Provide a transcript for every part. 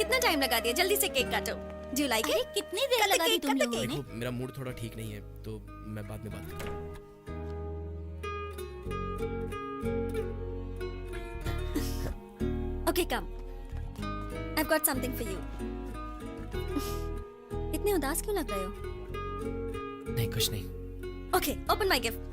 कितना टाइम लगा दिया, जल्दी से केक काटो। Do you like it? कितनी देर लगा दी तुम लोगों ने? देखो मेरा मूड थोड़ा ठीक नहीं है तो मैं बाद में बात करता हूँ। Okay come, I have got something for you. इतने उदास क्यों लग रहे हो? नहीं कुछ नहीं। Okay, open my gift.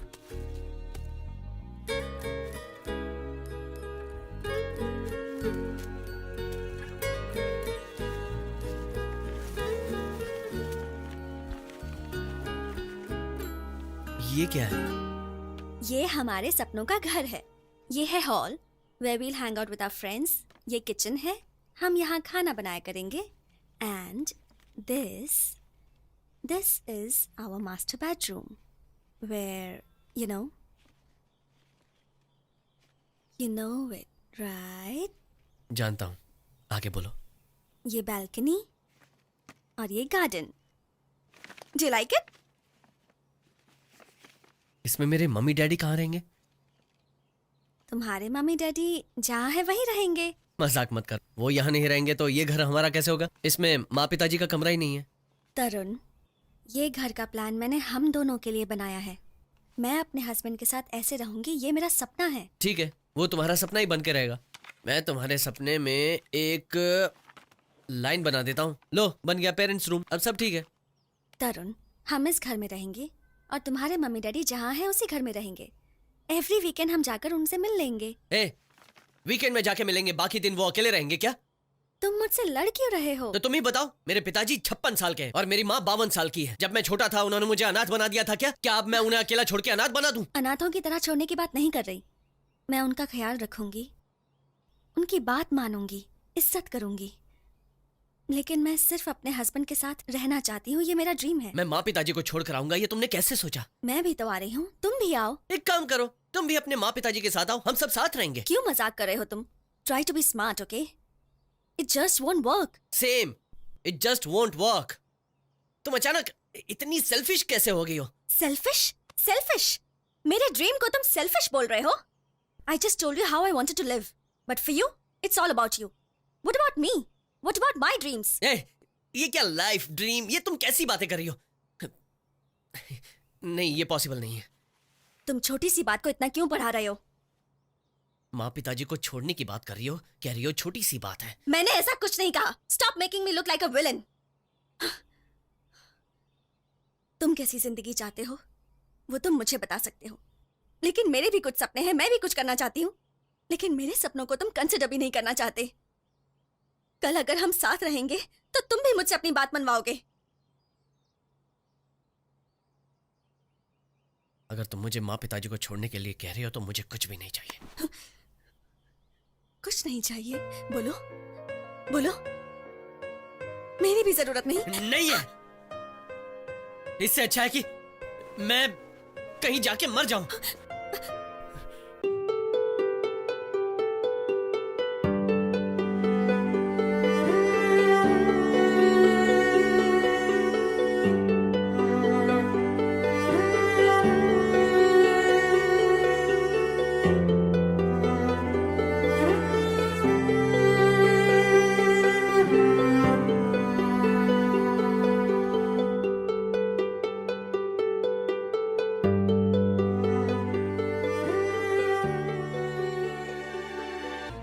ये क्या है? ये हमारे सपनों का घर है। ये है hall where we'll hang out with our friends. ये किचन है, हम यहाँ खाना बनाया करेंगे। And this is our master bedroom where you know it, right? जानता हूँ, आगे बोलो। ये बालकनी और ये garden. Do you like it? इसमें मेरे मम्मी डैडी कहाँ रहेंगे? तुम्हारे मम्मी डैडी जहाँ है वहीं रहेंगे। मजाक मत कर, वो यहाँ नहीं रहेंगे तो ये घर हमारा कैसे होगा? इसमें माँ पिताजी का कमरा ही नहीं है। तरुण, ये घर का प्लान मैंने हम दोनों के लिए बनाया है। मैं अपने हस्बैंड के साथ ऐसे रहूंगी, ये मेरा सपना है। ठीक है, वो तुम्हारा सपना ही बन के रहेगा। मैं तुम्हारे सपने में एक लाइन बना देता हूँ। लो, बन गया पेरेंट्स रूम। अब सब ठीक है। तरुण, हम इस घर में रहेंगे और तुम्हारे मम्मी डैडी जहाँ हैं उसी घर में रहेंगे। एवरी वीकेंड हम जाकर उनसे मिल लेंगे। वीकेंड में जाके मिलेंगे, बाकी दिन वो अकेले रहेंगे क्या? तुम मुझसे लड़ क्यों रहे हो? तो तुम ही बताओ। मेरे पिताजी 56 साल के हैं और मेरी माँ 52 साल की है। जब मैं छोटा था उन्होंने मुझे अनाथ बना दिया था। क्या अब मैं उन्हें अकेला छोड़ के अनाथ बना दूं? अनाथों की तरह छोड़ने की बात नहीं कर रही। मैं उनका ख्याल रखूंगी, उनकी बात मानूंगी, इज्जत करूंगी, लेकिन मैं सिर्फ अपने हस्बैंड के साथ रहना चाहती हूँ। ये मेरा ड्रीम है। मैं माँ पिताजी को छोड़ कर आऊंगा, ये तुमने कैसे सोचा? मैं भी तो आ रही हूँ, तुम भी आओ। एक काम करो, तुम भी अपने माँ पिताजी के साथ आओ, हम सब साथ रहेंगे। क्यों मजाक कर रहे हो तुम? Try to be smart, okay? It just won't work. Same, it just won't work. तुम अचानक इतनी सेल्फिश कैसे हो गई हो? सेल्फिश? सेल्फिश? मेरे ड्रीम को तुम सेल्फिश बोल रहे हो? I just told you how I wanted to live, but for you it's all about you. What about me? What about my dreams? ये क्या लाइफ ड्रीम, ये तुम कैसी बातें कर रही हो? नहीं, ये पॉसिबल नहीं है। तुम छोटी सी बात को इतना क्यों बढ़ा रहे हो? माँ पिताजी को छोड़ने की बात कर रही हो, कह रही हो छोटी सी बात है। मैंने ऐसा कुछ नहीं कहा। Stop making me look like a villain. तुम कैसी जिंदगी चाहते हो वो तुम मुझे बता सकते हो, लेकिन मेरे भी कुछ सपने हैं, मैं भी कुछ करना चाहती हूँ, लेकिन मेरे सपनों को तुम कंसिडर भी नहीं करना चाहते। कल अगर हम साथ रहेंगे तो तुम भी मुझसे अपनी बात मनवाओगे। अगर तुम मुझे माँ पिताजी को छोड़ने के लिए कह रही हो तो मुझे कुछ भी नहीं चाहिए। कुछ नहीं चाहिए? बोलो बोलो, मेरी भी जरूरत नहीं है। इससे अच्छा है कि मैं कहीं जाके मर जाऊं।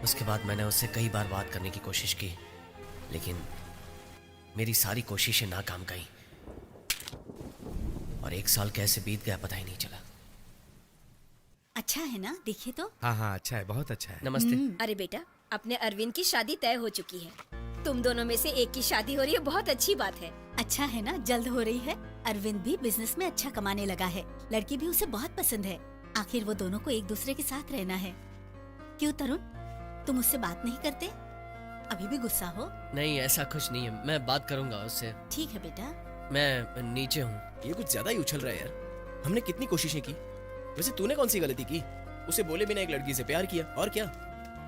उसके बाद मैंने उससे कई बार बात करने की कोशिश की, लेकिन मेरी सारी कोशिशें नाकाम गईं और 1 साल कैसे बीत गया पता ही नहीं चला। अच्छा है ना? देखिए तो। हाँ अच्छा है, बहुत अच्छा है। नमस्ते। अरे बेटा, अपने अरविंद की शादी तय हो चुकी है। तुम दोनों में से एक की शादी हो रही है, बहुत अच्छी बात है। अच्छा है ना, जल्द हो रही है। अरविंद भी बिजनेस में अच्छा कमाने लगा है, लड़की भी उसे बहुत पसंद है। आखिर वो दोनों को एक दूसरे के साथ रहना है। क्यों तरुण, तुम उससे बात नहीं करते? अभी भी गुस्सा हो? नहीं, ऐसा कुछ नहीं है, मैं बात करूंगा उससे। ठीक है बेटा। मैं नीचे हूँ। ये कुछ ज्यादा ही उछल रहा है यार। हमने कितनी कोशिशें की। वैसे तूने कौन सी गलती की? उसे बोले बिना एक लड़की से प्यार किया, और क्या?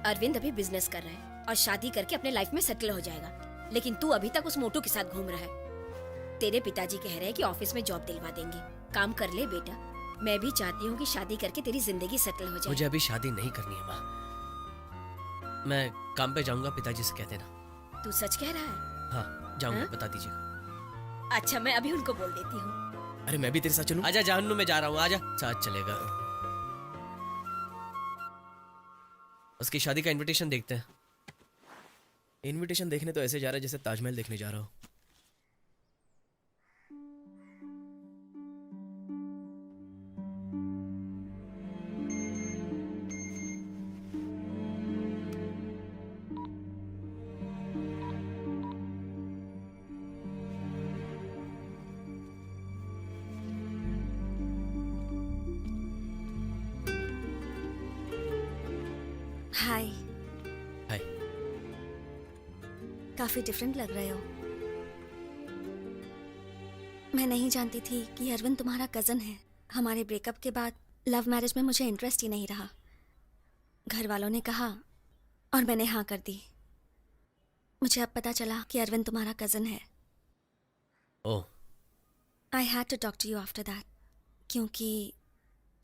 अरविंद अभी बिजनेस कर रहा है और शादी करके अपने लाइफ में सेटल हो जाएगा, लेकिन तू अभी तक उस मोटू के साथ घूम रहा है। तेरे पिताजी कह रहे हैं कि ऑफिस में जॉब दिलवा देंगे। काम कर ले बेटा। मैं भी चाहती हूँ कि शादी करके तेरी जिंदगी सेटल हो जाए। मुझे अभी शादी नहीं करनी है माँ। मैं काम पे जाऊंगा, पिताजी से कह देना। तू सच कह रहा है? हाँ जाऊंगा, हाँ? बता दीजिएगा। अच्छा, मैं अभी उनको बोल देती हूँ। अरे मैं भी तेरे साथ चलूं? आजा, जहन्नुम में जा रहा हूँ, आजा, साथ चलेगा। उसकी शादी का इनविटेशन देखते हैं। इनविटेशन देखने तो ऐसे जा रहा है जैसे ताजमहल देखने जा रहा हो। हाय। हाय। काफी डिफरेंट लग रहे हो। मैं नहीं जानती थी कि अरविंद तुम्हारा कजन है। हमारे ब्रेकअप के बाद लव मैरिज में मुझे इंटरेस्ट ही नहीं रहा। घर वालों ने कहा और मैंने हाँ कर दी। मुझे अब पता चला कि अरविंद तुम्हारा कजन है। Oh, I had to talk to you after that, क्योंकि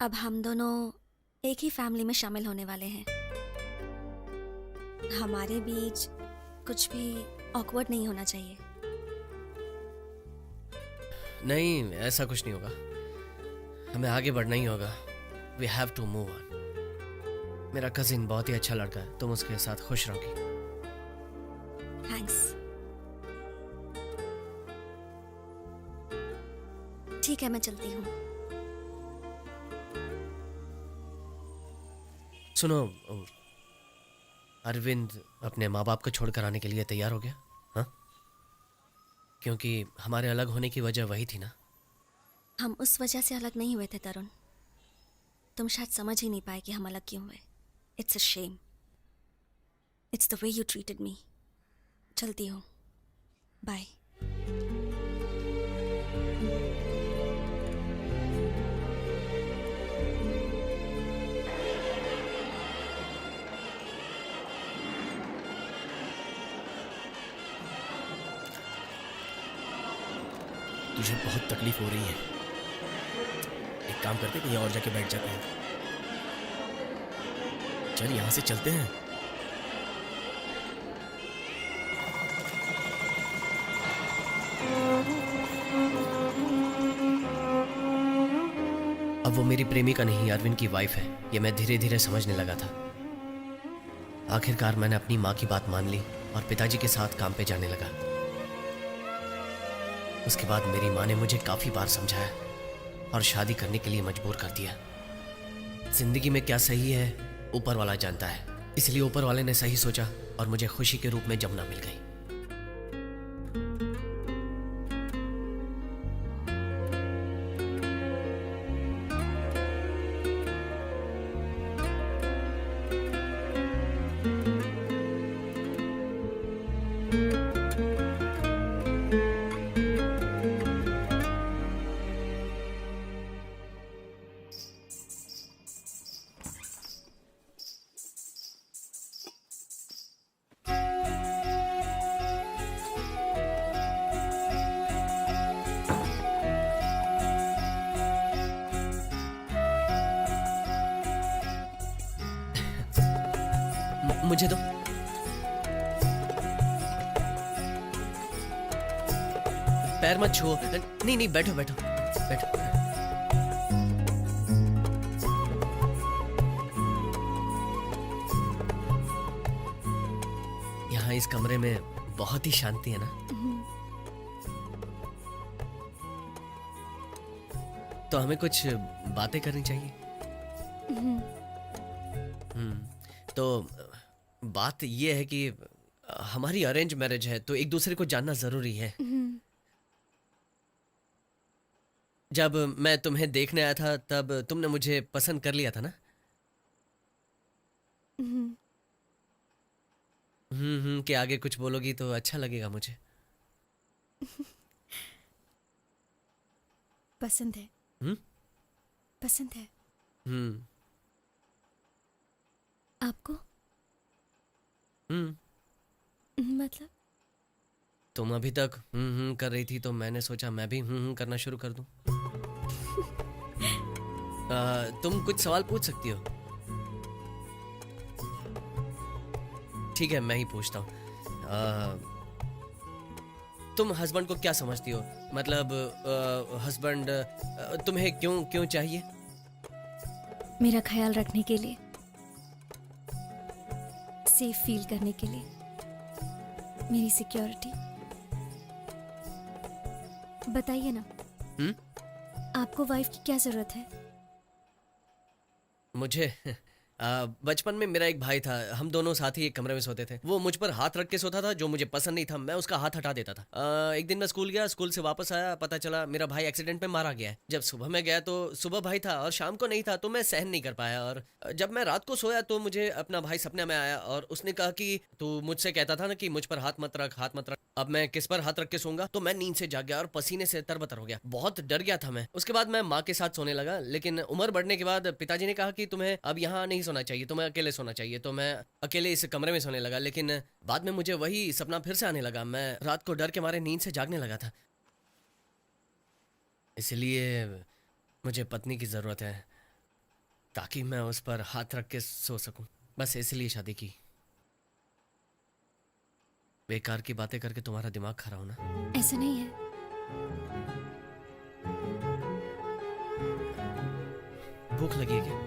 अब हम दोनों एक ही फैमिली में शामिल होने वाले हैं। हमारे बीच कुछ भी ऑकवर्ड नहीं होना चाहिए। नहीं, ऐसा कुछ नहीं होगा। हमें आगे बढ़ना ही होगा। We have to move on. मेरा कजिन बहुत ही अच्छा लड़का है, तुम उसके साथ खुश रहोगी। थैंक्स। ठीक है, मैं चलती हूँ। सुनो, अरविंद अपने माँ बाप को छोड़कर आने के लिए तैयार हो गया। हाँ, क्योंकि हमारे अलग होने की वजह वही थी ना। हम उस वजह से अलग नहीं हुए थे तरुण। तुम शायद समझ ही नहीं पाए कि हम अलग क्यों हुए। It's a shame. It's the way you treated me. चलती हूँ, बाय। तुझे बहुत तकलीफ हो रही है। एक काम करते कहीं और जाके बैठ जाते हैं। चल यहाँ से चलते हैं। अब वो मेरी प्रेमिका नहीं, अरविंद की वाइफ है। ये मैं धीरे धीरे समझने लगा था। आखिरकार मैंने अपनी माँ की बात मान ली और पिताजी के साथ काम पे जाने लगा। उसके बाद मेरी माँ ने मुझे काफी बार समझाया और शादी करने के लिए मजबूर कर दिया। जिंदगी में क्या सही है ऊपर वाला जानता है, इसलिए ऊपर वाले ने सही सोचा और मुझे खुशी के रूप में जमुना मिल गई। मुझे दो। पैर मत छुओ। नहीं नहीं, बैठो बैठो बैठो। यहाँ इस कमरे में बहुत ही शांति है ना। तो हमें कुछ बातें करनी चाहिए। तो बात यह है कि हमारी अरेंज मैरिज है, तो एक दूसरे को जानना जरूरी है। जब मैं तुम्हें देखने आया था तब तुमने मुझे पसंद कर लिया था ना। के आगे कुछ बोलोगी तो अच्छा लगेगा मुझे। पसंद है। पसंद है आपको। मतलब तुम अभी तक कर रही थी तो मैंने सोचा मैं भी करना शुरू कर दूं। तुम कुछ सवाल पूछ सकती हो। ठीक है, मैं ही पूछता हूँ। तुम हस्बैंड को क्या समझती हो? मतलब हस्बैंड तुम्हें क्यों क्यों चाहिए? मेरा ख्याल रखने के लिए, सेफ फील करने के लिए, मेरी सिक्योरिटी। बताइए ना, आपको वाइफ की क्या जरूरत है? मुझे बचपन में मेरा एक भाई था, हम दोनों साथ ही एक कमरे में सोते थे। वो मुझ पर हाथ रख के सोता था, जो मुझे पसंद नहीं था मैं उसका हाथ हटा देता था। एक दिन मैं स्कूल गया, स्कूल से वापस आया, पता चला मेरा भाई एक्सीडेंट में मारा गया है। जब सुबह मैं गया तो सुबह भाई था और शाम को नहीं था, तो मैं सहन नहीं कर पाया। और जब मैं रात को सोया तो मुझे अपना भाई सपने में आया और उसने कहा कि तू मुझसे कहता था ना कि मुझ पर हाथ मत रख, हाथ मत रख। अब मैं किस पर हाथ रख के सोऊंगा? तो मैं नींद से जाग गया और पसीने से तरबतर हो गया, बहुत डर गया था मैं। उसके बाद मैं माँ के साथ सोने लगा, लेकिन उम्र बढ़ने के बाद पिताजी ने कहा कि तुम्हें अब यहाँ नहीं सोना चाहिए, तुम्हें अकेले सोना चाहिए। तो मैं अकेले इस कमरे में सोने लगा, लेकिन बाद में मुझे वही सपना फिर से आने लगा। मैं रात को डर के मारे नींद से जागने लगा था। इसलिए मुझे पत्नी की जरूरत है ताकि मैं उस पर हाथ रख के सो सकूं। बस इसलिए शादी की। बेकार की बातें करके तुम्हारा दिमाग खराब होना। ऐसा नहीं है। भूख लगी है क्या?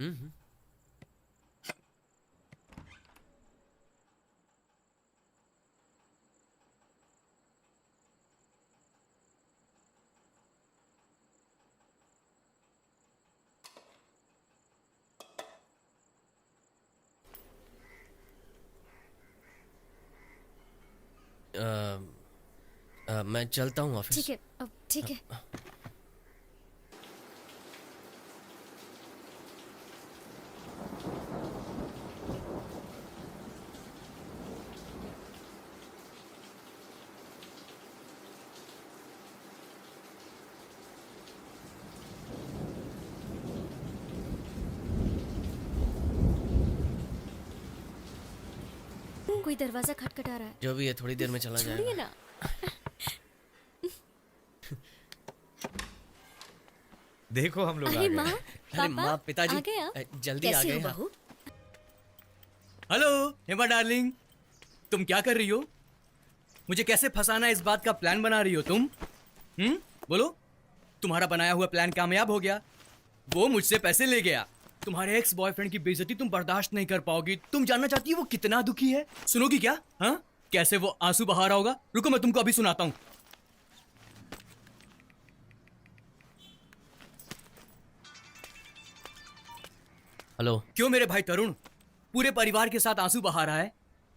हम्म। मैं चलता हूँ ऑफिस। ठीक है, अब ठीक है। कोई दरवाजा खटखटा रहा है। जो भी है थोड़ी देर में चला छोड़िए जाएगा। ना। देखो हम लोग आ अरे गए। माँ, अरे माँ, पापा, पिताजी आ गए आप? जल्दी आ कैसी गए। हो बहू? हेलो हेमा डार्लिंग, तुम क्या कर रही हो? मुझे कैसे फंसाना इस बात का प्लान बना रही हो तुम? बोलो। तुम्हारा बनाया हुआ प्लान कामयाब हो गया। वो मुझसे पैसे ले गया। तुम्हारे एक्स बॉयफ्रेंड की बेइज्जती तुम बर्दाश्त नहीं कर पाओगी। तुम जानना चाहती हो वो कितना दुखी है? सुनोगी क्या? हाँ, कैसे वो आंसू बहा रहा होगा? रुको मैं तुमको अभी सुनाता हूँ। हेलो। क्यों मेरे भाई तरुण पूरे परिवार के साथ आंसू बहा रहा है?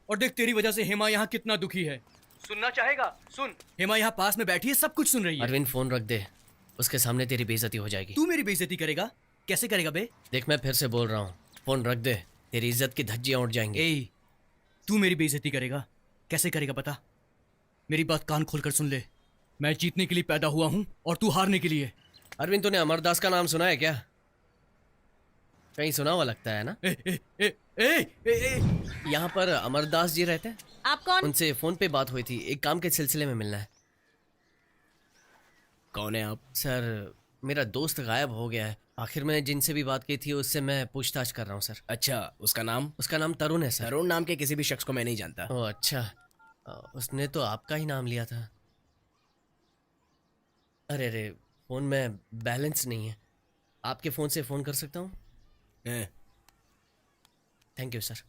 और देख तेरी वजह से हेमा यहाँ कितना दुखी है। सुनना चाहेगा? सुन, हेमा यहाँ पास में बैठी है, सब कुछ सुन रही है। अरविंद फोन रख दे, उसके सामने तेरी बेइज्जती हो जाएगी। तू मेरी बेइज्जती करेगा? कैसे करेगा बे? देख मैं फिर से बोल रहा हूँ, फोन रख दे, तेरी इज्जत की धज्जियां उड़ जाएंगी। ए, तू मेरी बेइज्जती करेगा? कैसे करेगा बता? मेरी बात कान खोलकर सुन ले। मैं जीतने के लिए पैदा हुआ हूँ और तू हारने के लिए। अरविंद तूने अमरदास का नाम सुना है क्या? कहीं सुना हुआ लगता है ना। ए, ए, ए, ए, ए, ए। यहाँ पर अमरदास जी रहते हैं। आप कौन? उनसे फोन पे बात हुई थी, एक काम के सिलसिले में मिलना है। कौन है आप? सर मेरा दोस्त गायब हो गया है। आखिर में जिनसे भी बात की थी उससे मैं पूछताछ कर रहा हूँ सर। अच्छा, उसका नाम? उसका नाम तरुण है सर। तरुण नाम के किसी भी शख्स को मैं नहीं जानता। ओह अच्छा, उसने तो आपका ही नाम लिया था। अरे अरे, फोन में बैलेंस नहीं है, आपके फोन से फोन कर सकता हूँ? Thank you sir.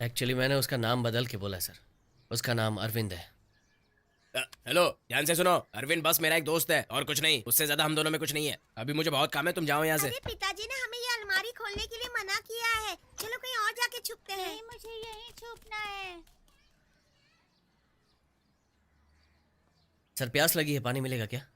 एक्चुअली मैंने उसका नाम बदल के बोला सर, उसका नाम अरविंद है। हेलो, ध्यान से सुनो। अरविंद बस मेरा एक दोस्त है और कुछ नहीं, उससे ज्यादा हम दोनों में कुछ नहीं है। अभी मुझे बहुत काम है, तुम जाओ यहाँ से। अरे पिताजी ने हमें ये अलमारी खोलने के लिए मना किया है। चलो कहीं और जाके छुपते हैं। नहीं, मुझे यहीं छुपना है। सर प्यास लगी है, पानी मिलेगा क्या?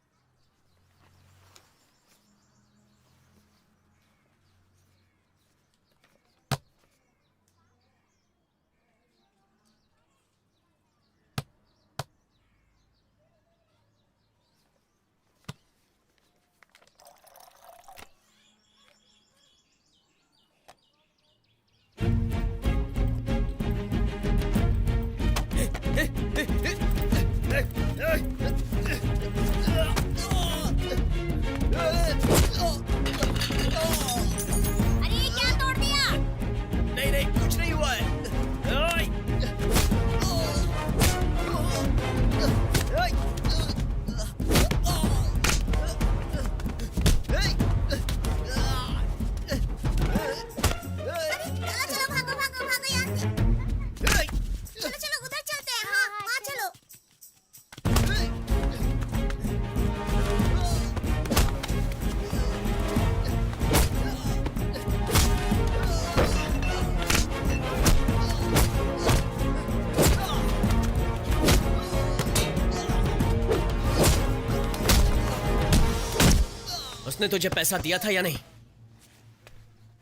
उसने तुझे पैसा दिया था या नहीं?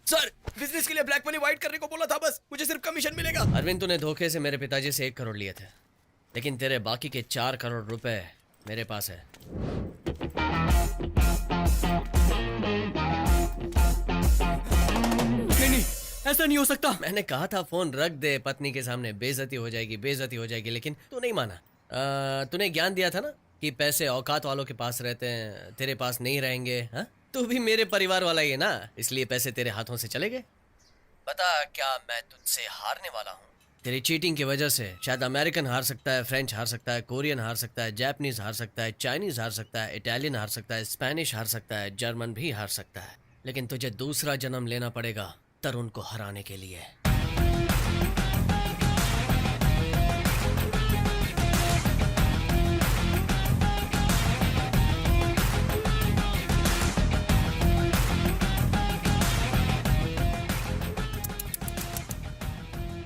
सर, बिजनेस के लिए ब्लैक मनी वाइट करने को बोला था, बस मुझे सिर्फ कमीशन मिलेगा। अरविंद, तूने धोखे से मेरे पिताजी से 1 करोड़ लिए थे, लेकिन तेरे बाकी के 4 करोड़ रुपए मेरे पास है। नहीं, ऐसा नहीं हो सकता। मैंने कहा था फोन रख दे, पत्नी के सामने बेइज्जती हो जाएगी, लेकिन तू नहीं माना। तूने ज्ञान दिया था ना कि पैसे औकात वालों के पास रहते हैं, तेरे पास नहीं रहेंगे। हाँ, तू भी मेरे परिवार वाला ही है ना, इसलिए पैसे तेरे हाथों से चले गए। बता, क्या मैं तुझसे हारने वाला हूँ? तेरी चीटिंग की वजह से शायद अमेरिकन हार सकता है, फ्रेंच हार सकता है, कोरियन हार सकता है, जापानीज हार सकता है, चाइनीज हार सकता है, इटालियन हार सकता है, स्पेनिश हार सकता है, जर्मन भी हार सकता है, लेकिन तुझे दूसरा जन्म लेना पड़ेगा तरुण को हराने के लिए।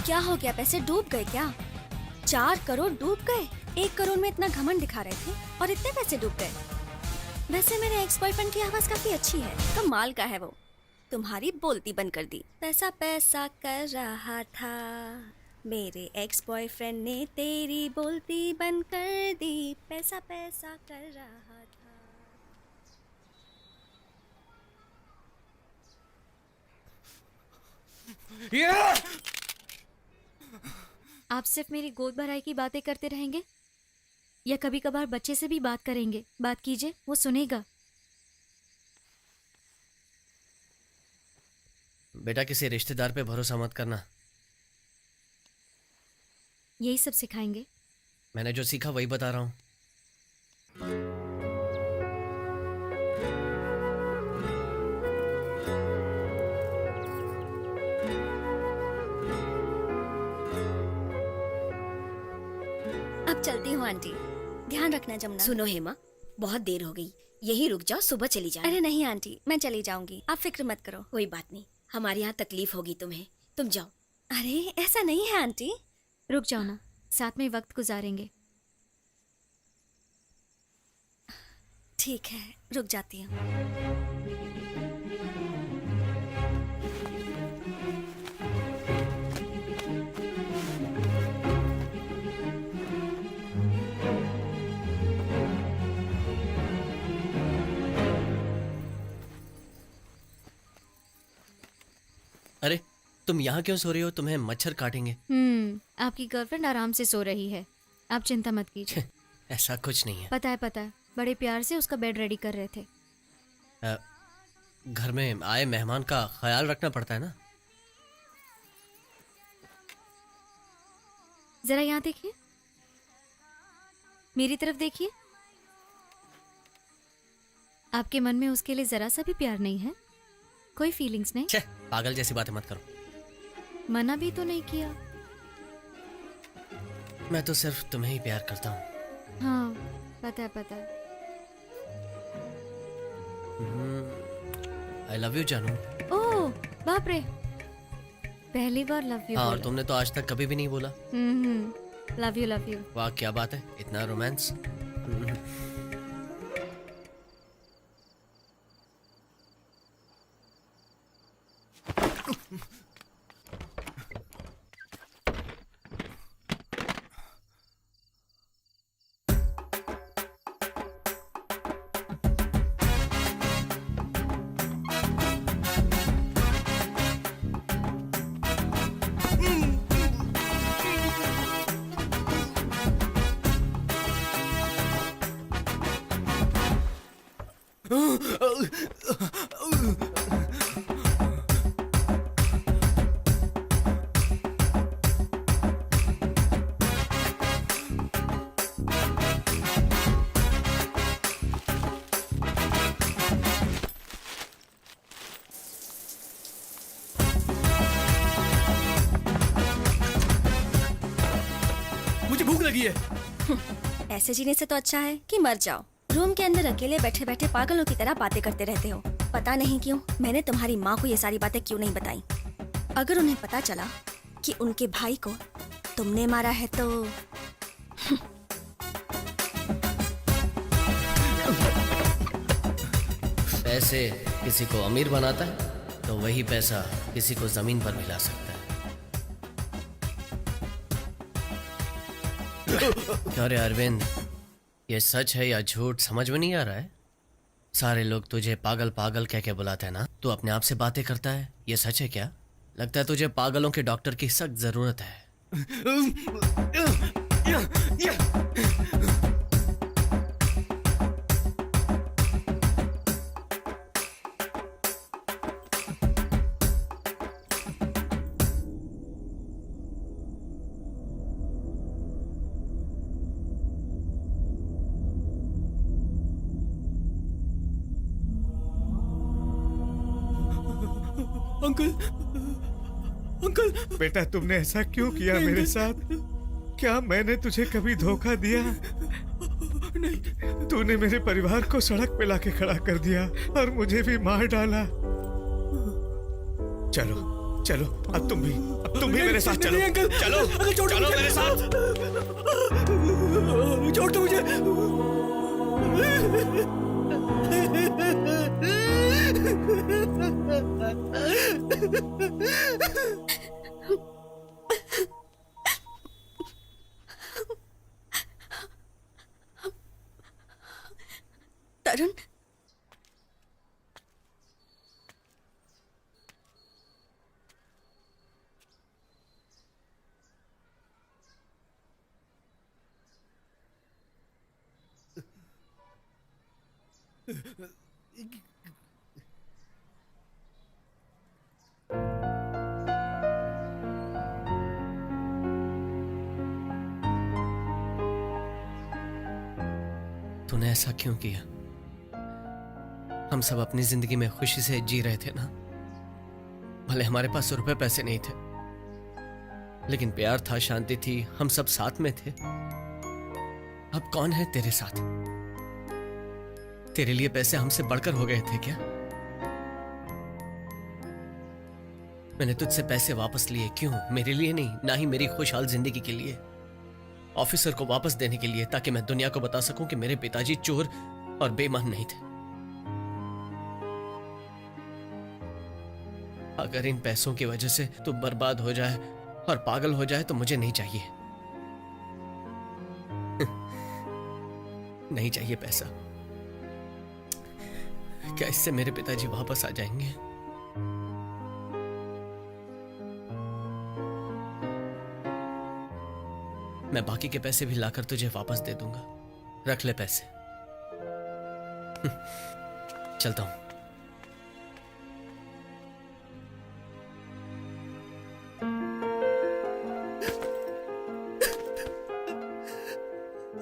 क्या हो गया? पैसे डूब गए क्या? 4 करोड़ डूब गए? 1 करोड़ में इतना घमंड दिखा रहे थे और इतने पैसे डूब गए। वैसे मेरे एक्स बॉयफ्रेंड की आवाज काफी अच्छी है, कमाल का है वो। तुम्हारी बोलती बंद कर दी। पैसा पैसा कर रहा था, मेरे एक्स बॉयफ्रेंड ने तेरी बोलती बंद कर दी। पैसा पैसा कर रहा था। आप सिर्फ मेरी गोद भराई की बातें करते रहेंगे या कभी कभार बच्चे से भी बात करेंगे? बात कीजिए, वो सुनेगा। बेटा, किसी रिश्तेदार पे भरोसा मत करना। यही सब सिखाएंगे? मैंने जो सीखा वही बता रहा हूँ। अब चलती हूँ आंटी, ध्यान रखना जमुना। सुनो हेमा, बहुत देर हो गई, यहीं रुक जाओ, सुबह चली जाना। अरे नहीं आंटी, मैं चली जाऊंगी, आप फिक्र मत करो। कोई बात नहीं, हमारे यहाँ तकलीफ होगी तुम्हें, तुम जाओ। अरे ऐसा नहीं है आंटी। रुक जाओ ना, साथ में वक्त गुजारेंगे। ठीक है, रुक जाती हूँ। अरे, तुम यहाँ क्यों सो रही हो? तुम्हें मच्छर काटेंगे। आपकी गर्लफ्रेंड आराम से सो रही है, आप चिंता मत कीजिए। ऐसा कुछ नहीं है। पता है, बड़े प्यार से उसका बेड रेडी कर रहे थे। घर में आए मेहमान का ख्याल रखना पड़ता है ना। जरा यहाँ देखिए, मेरी तरफ देखिए। आपके मन में उसके लिए जरा सा भी प्यार नहीं है? कोई फीलिंग्स नहीं? छे, पागल जैसी बातें मत करो। मना भी तो नहीं किया। मैं तो सिर्फ तुम्हें ही प्यार करता हूँ। हाँ, पता है। आई लव यू जानू। ओह बाप रे, पहली बार लव यू। हाँ, और तुमने तो आज तक कभी भी नहीं बोला। Love you. वाह, क्या बात है, इतना रोमांस। मुझे भूख लगी है। ऐसे जीने से तो अच्छा है कि मर जाओ। रूम के अंदर अकेले बैठे बैठे पागलों की तरह बातें करते रहते हो। पता नहीं क्यों मैंने तुम्हारी माँ को ये सारी बातें क्यों नहीं बताई। अगर उन्हें पता चला कि उनके भाई को तुमने मारा है तो पैसे किसी को अमीर बनाता है तो वही पैसा किसी को जमीन पर मिला सकता है। क्या रे अरविंद, ये सच है या झूठ समझ में नहीं आ रहा है? सारे लोग तुझे पागल पागल कह के बुलाते हैं ना, तू अपने आप से बातें करता है, ये सच है क्या? लगता है तुझे पागलों के डॉक्टर की सख्त जरूरत है। अंकल, अंकल, बेटा तुमने ऐसा क्यों किया मेरे साथ? क्या मैंने तुझे कभी धोखा दिया? नहीं। तूने मेरे परिवार को सड़क पे लाके खड़ा कर दिया और मुझे भी मार डाला। चलो चलो, अब तुम भी मेरे साथ चलो। अंकल, चलो अंकल, छोड़ दो चलो मुझे। मेरे साथ। छोड़ दो मुझे। तरुण, तूने ऐसा क्यों किया? हम सब अपनी जिंदगी में खुशी से जी रहे थे ना। भले हमारे पास रुपए पैसे नहीं थे, लेकिन प्यार था, शांति थी, हम सब साथ में थे। अब कौन है तेरे साथ? तेरे लिए पैसे हमसे बढ़कर हो गए थे क्या? मैंने तुझसे पैसे वापस लिए, क्यों? मेरे लिए नहीं, ना ही मेरी खुशहाल जिंदगी के लिए। ऑफिसर को वापस देने के लिए, ताकि मैं दुनिया को बता सकूं कि मेरे पिताजी चोर और बेईमान नहीं थे। अगर इन पैसों की वजह से तू बर्बाद हो जाए और पागल हो जाए तो मुझे नहीं चाहिए। नहीं चाहिए पैसा। क्या इससे मेरे पिताजी वापस आ जाएंगे? मैं बाकी के पैसे भी लाकर तुझे वापस दे दूंगा। रख ले पैसे। चलता हूं।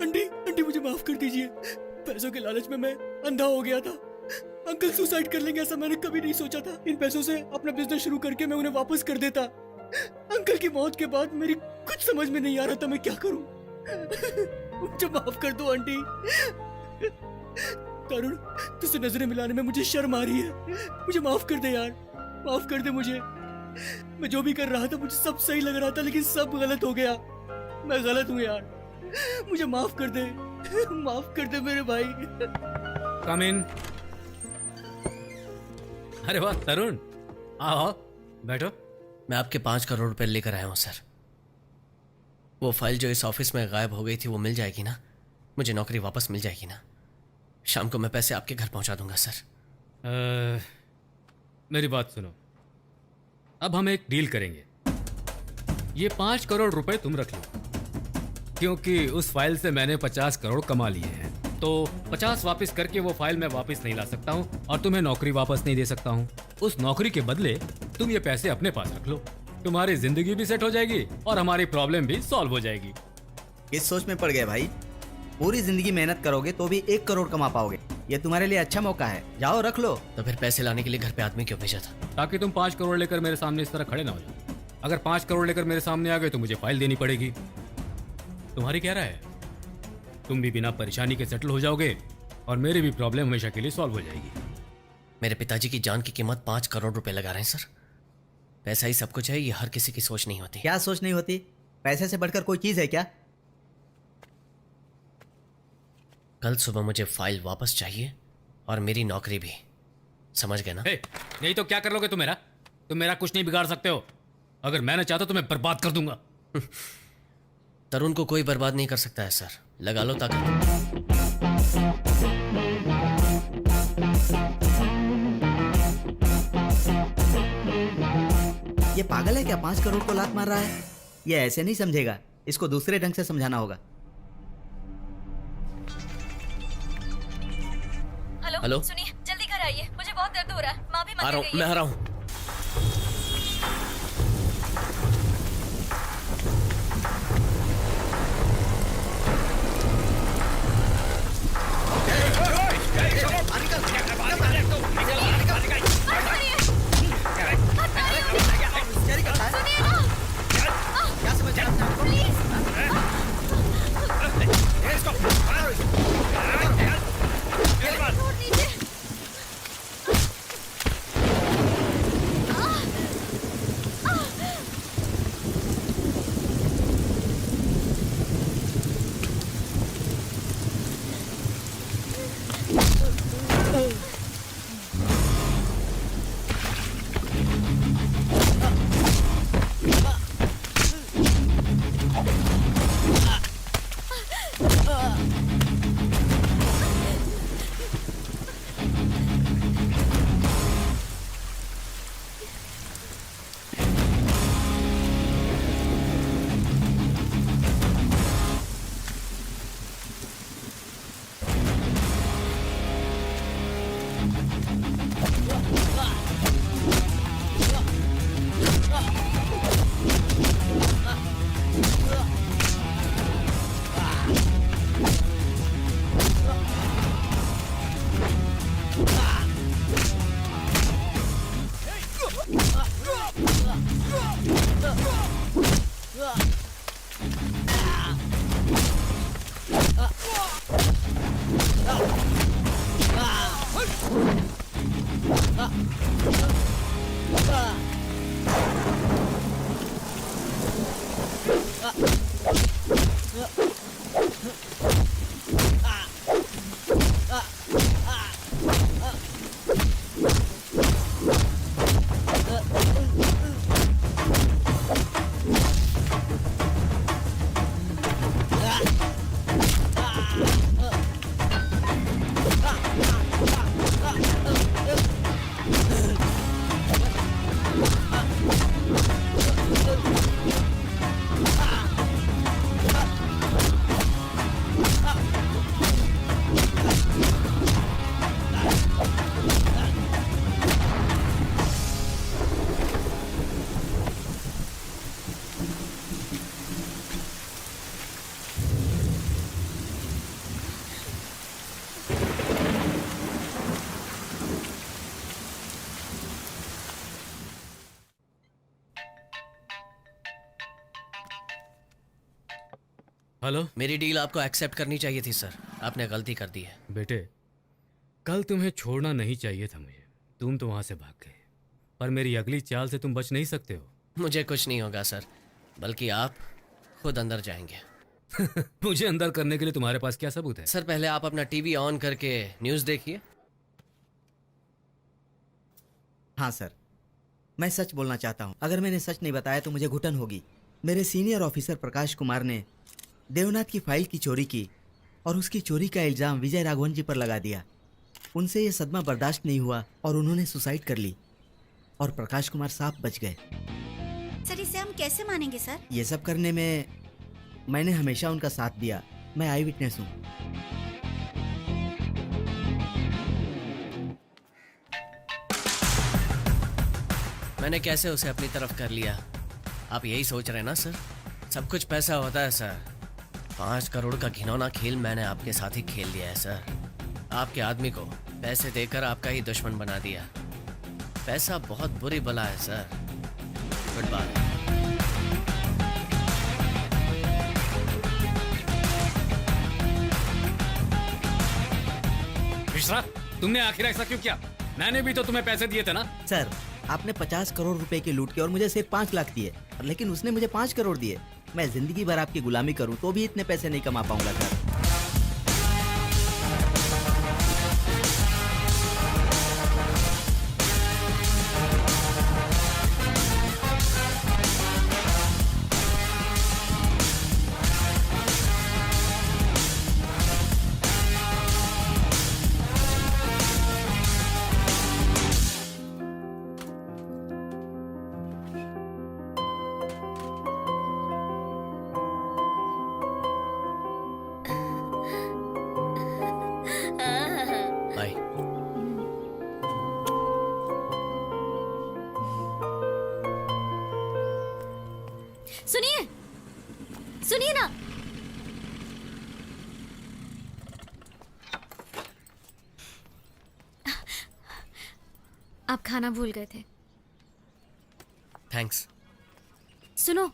आंटी, आंटी, मुझे माफ कर दीजिए। पैसों के लालच में मैं अंधा हो गया था। अंकल सुसाइड कर लेंगे ऐसा मैंने कभी नहीं सोचा था। इन पैसों से अपना बिजनेस शुरू करके मैं उन्हें वापस कर देता। अंकल की मौत के बाद मेरी कुछ समझ में नहीं आ रहा था मैं क्या करूं। मुझे माफ कर दो आंटी। तरुण, तुझसे नजरें मिलाने में मुझे शर्म आ रही है। मुझे माफ कर दे यार, माफ कर दे मुझे। मैं जो भी कर रहा था मुझे सब सही लग रहा था, लेकिन सब गलत हो गया। मैं गलत हूं यार, मुझे माफ कर दे, माफ कर दे मेरे भाई। कम इन। अरे वाह तरुण, आओ बैठो। मैं आपके 5 करोड़ रुपए लेकर आया हूं सर। वो फाइल जो इस ऑफिस में गायब हो गई थी वो मिल जाएगी ना? मुझे नौकरी वापस मिल जाएगी ना? शाम को मैं पैसे आपके घर पहुंचा दूंगा सर। मेरी बात सुनो, अब हम एक डील करेंगे। ये 5 करोड़ रुपए तुम रख लो, क्योंकि उस फाइल से मैंने 50 करोड़ कमा लिए हैं। तो 50 वापस करके वो फाइल मैं वापस नहीं ला सकता हूँ और तुम्हें नौकरी वापस नहीं दे सकता हूँ। उस नौकरी के बदले तुम ये पैसे अपने पास रख लो। तुम्हारी जिंदगी भी सेट हो जाएगी और हमारी प्रॉब्लम भी सॉल्व हो जाएगी। इस सोच में पड़ गए भाई। पूरी जिंदगी मेहनत करोगे तो भी 1 करोड़ कमा पाओगे। ये तुम्हारे लिए अच्छा मौका है, जाओ रख लो। तो फिर पैसे लाने के लिए घर पे आदमी क्यों भेजा था? ताकि तुम 5 करोड़ लेकर मेरे सामने इस तरह खड़े ना हो जाओ। अगर 5 करोड़ लेकर मेरे सामने आ गए तो मुझे फाइल देनी पड़ेगी। तुम्हारी क्या राय है? तुम भी बिना परेशानी के सेटल हो जाओगे और मेरी भी प्रॉब्लम हमेशा के लिए सॉल्व हो जाएगी। मेरे पिताजी की जान की कीमत 5 करोड़ रुपए लगा रहे हैं सर। पैसा ही सब कुछ है, ये हर किसी की सोच नहीं होती। क्या सोच नहीं होती? पैसे से बढ़कर कोई चीज है क्या? कल सुबह मुझे फाइल वापस चाहिए और मेरी नौकरी भी। समझ गए ना? नहीं तो क्या कर लोगे तुम मेरा कुछ नहीं बिगाड़ सकते हो। अगर मैंने चाहता तो मैं बर्बाद कर दूंगा। तरुण को कोई बर्बाद नहीं कर सकता है सर। लगा लो ताकत। ये पागल है क्या? 5 करोड़ को लात मार रहा है। ये ऐसे नहीं समझेगा, इसको दूसरे ढंग से समझाना होगा। हेलो? सुनिए, जल्दी घर आइए, मुझे बहुत दर्द हो रहा है। माँ भी मर आ रहा गई हूँ, मैं आ रहा हूँ। हेलो? मेरी डील आपको एक्सेप्ट करनी चाहिए थी सर। आपने गलती कर दी है। बेटे, कल तुम्हें छोड़ना नहीं चाहिए था मुझे। तुम तो वहां से भाग गए, पर मेरी अगली चाल से तुम बच नहीं सकते हो। मुझे कुछ नहीं होगा सर, बल्कि आप खुद अंदर जाएंगे। मुझे अंदर करने के लिए तुम्हारे पास क्या सबूत है? सर पहले आप अपना टीवी ऑन करके न्यूज़ देखिए। हाँ सर, मैं सच बोलना चाहता हूँ। अगर मैंने सच नहीं बताया तो मुझे घुटन होगी। मेरे सीनियर ऑफिसर प्रकाश कुमार ने देवनाथ की फाइल की चोरी की और उसकी चोरी का इल्ज़ाम विजय राघवन जी पर लगा दिया। उनसे यह सदमा बर्दाश्त नहीं हुआ और उन्होंने सुसाइड कर ली और प्रकाश कुमार साफ बच गए। सर इसे हम कैसे मानेंगे सर? ये सब करने में मैंने हमेशा उनका साथ दिया। मैं आई विटनेस हूँ। मैंने कैसे उसे अपनी तरफ कर लिया? आप यही सोच रहे हैं ना सर? सब कुछ पैसा होता है सर। 5 करोड़ का घिनौना खेल मैंने आपके साथ ही खेल लिया है सर। आपके आदमी को पैसे देकर आपका ही दुश्मन बना दिया। पैसा बहुत बुरी बला है सर। Good bye. मिश्रा, तुमने आखिर ऐसा क्यों किया? मैंने भी तो तुम्हें पैसे दिए थे ना। सर, आपने 50 करोड़ रुपए की लूट की और मुझे सिर्फ 5 लाख दिए, लेकिन उसने मुझे 5 करोड़ दिए। मैं जिंदगी भर आपकी गुलामी करूं तो भी इतने पैसे नहीं कमा पाऊंगा सर। आप खाना भूल गए थे। थैंक्स। सुनो,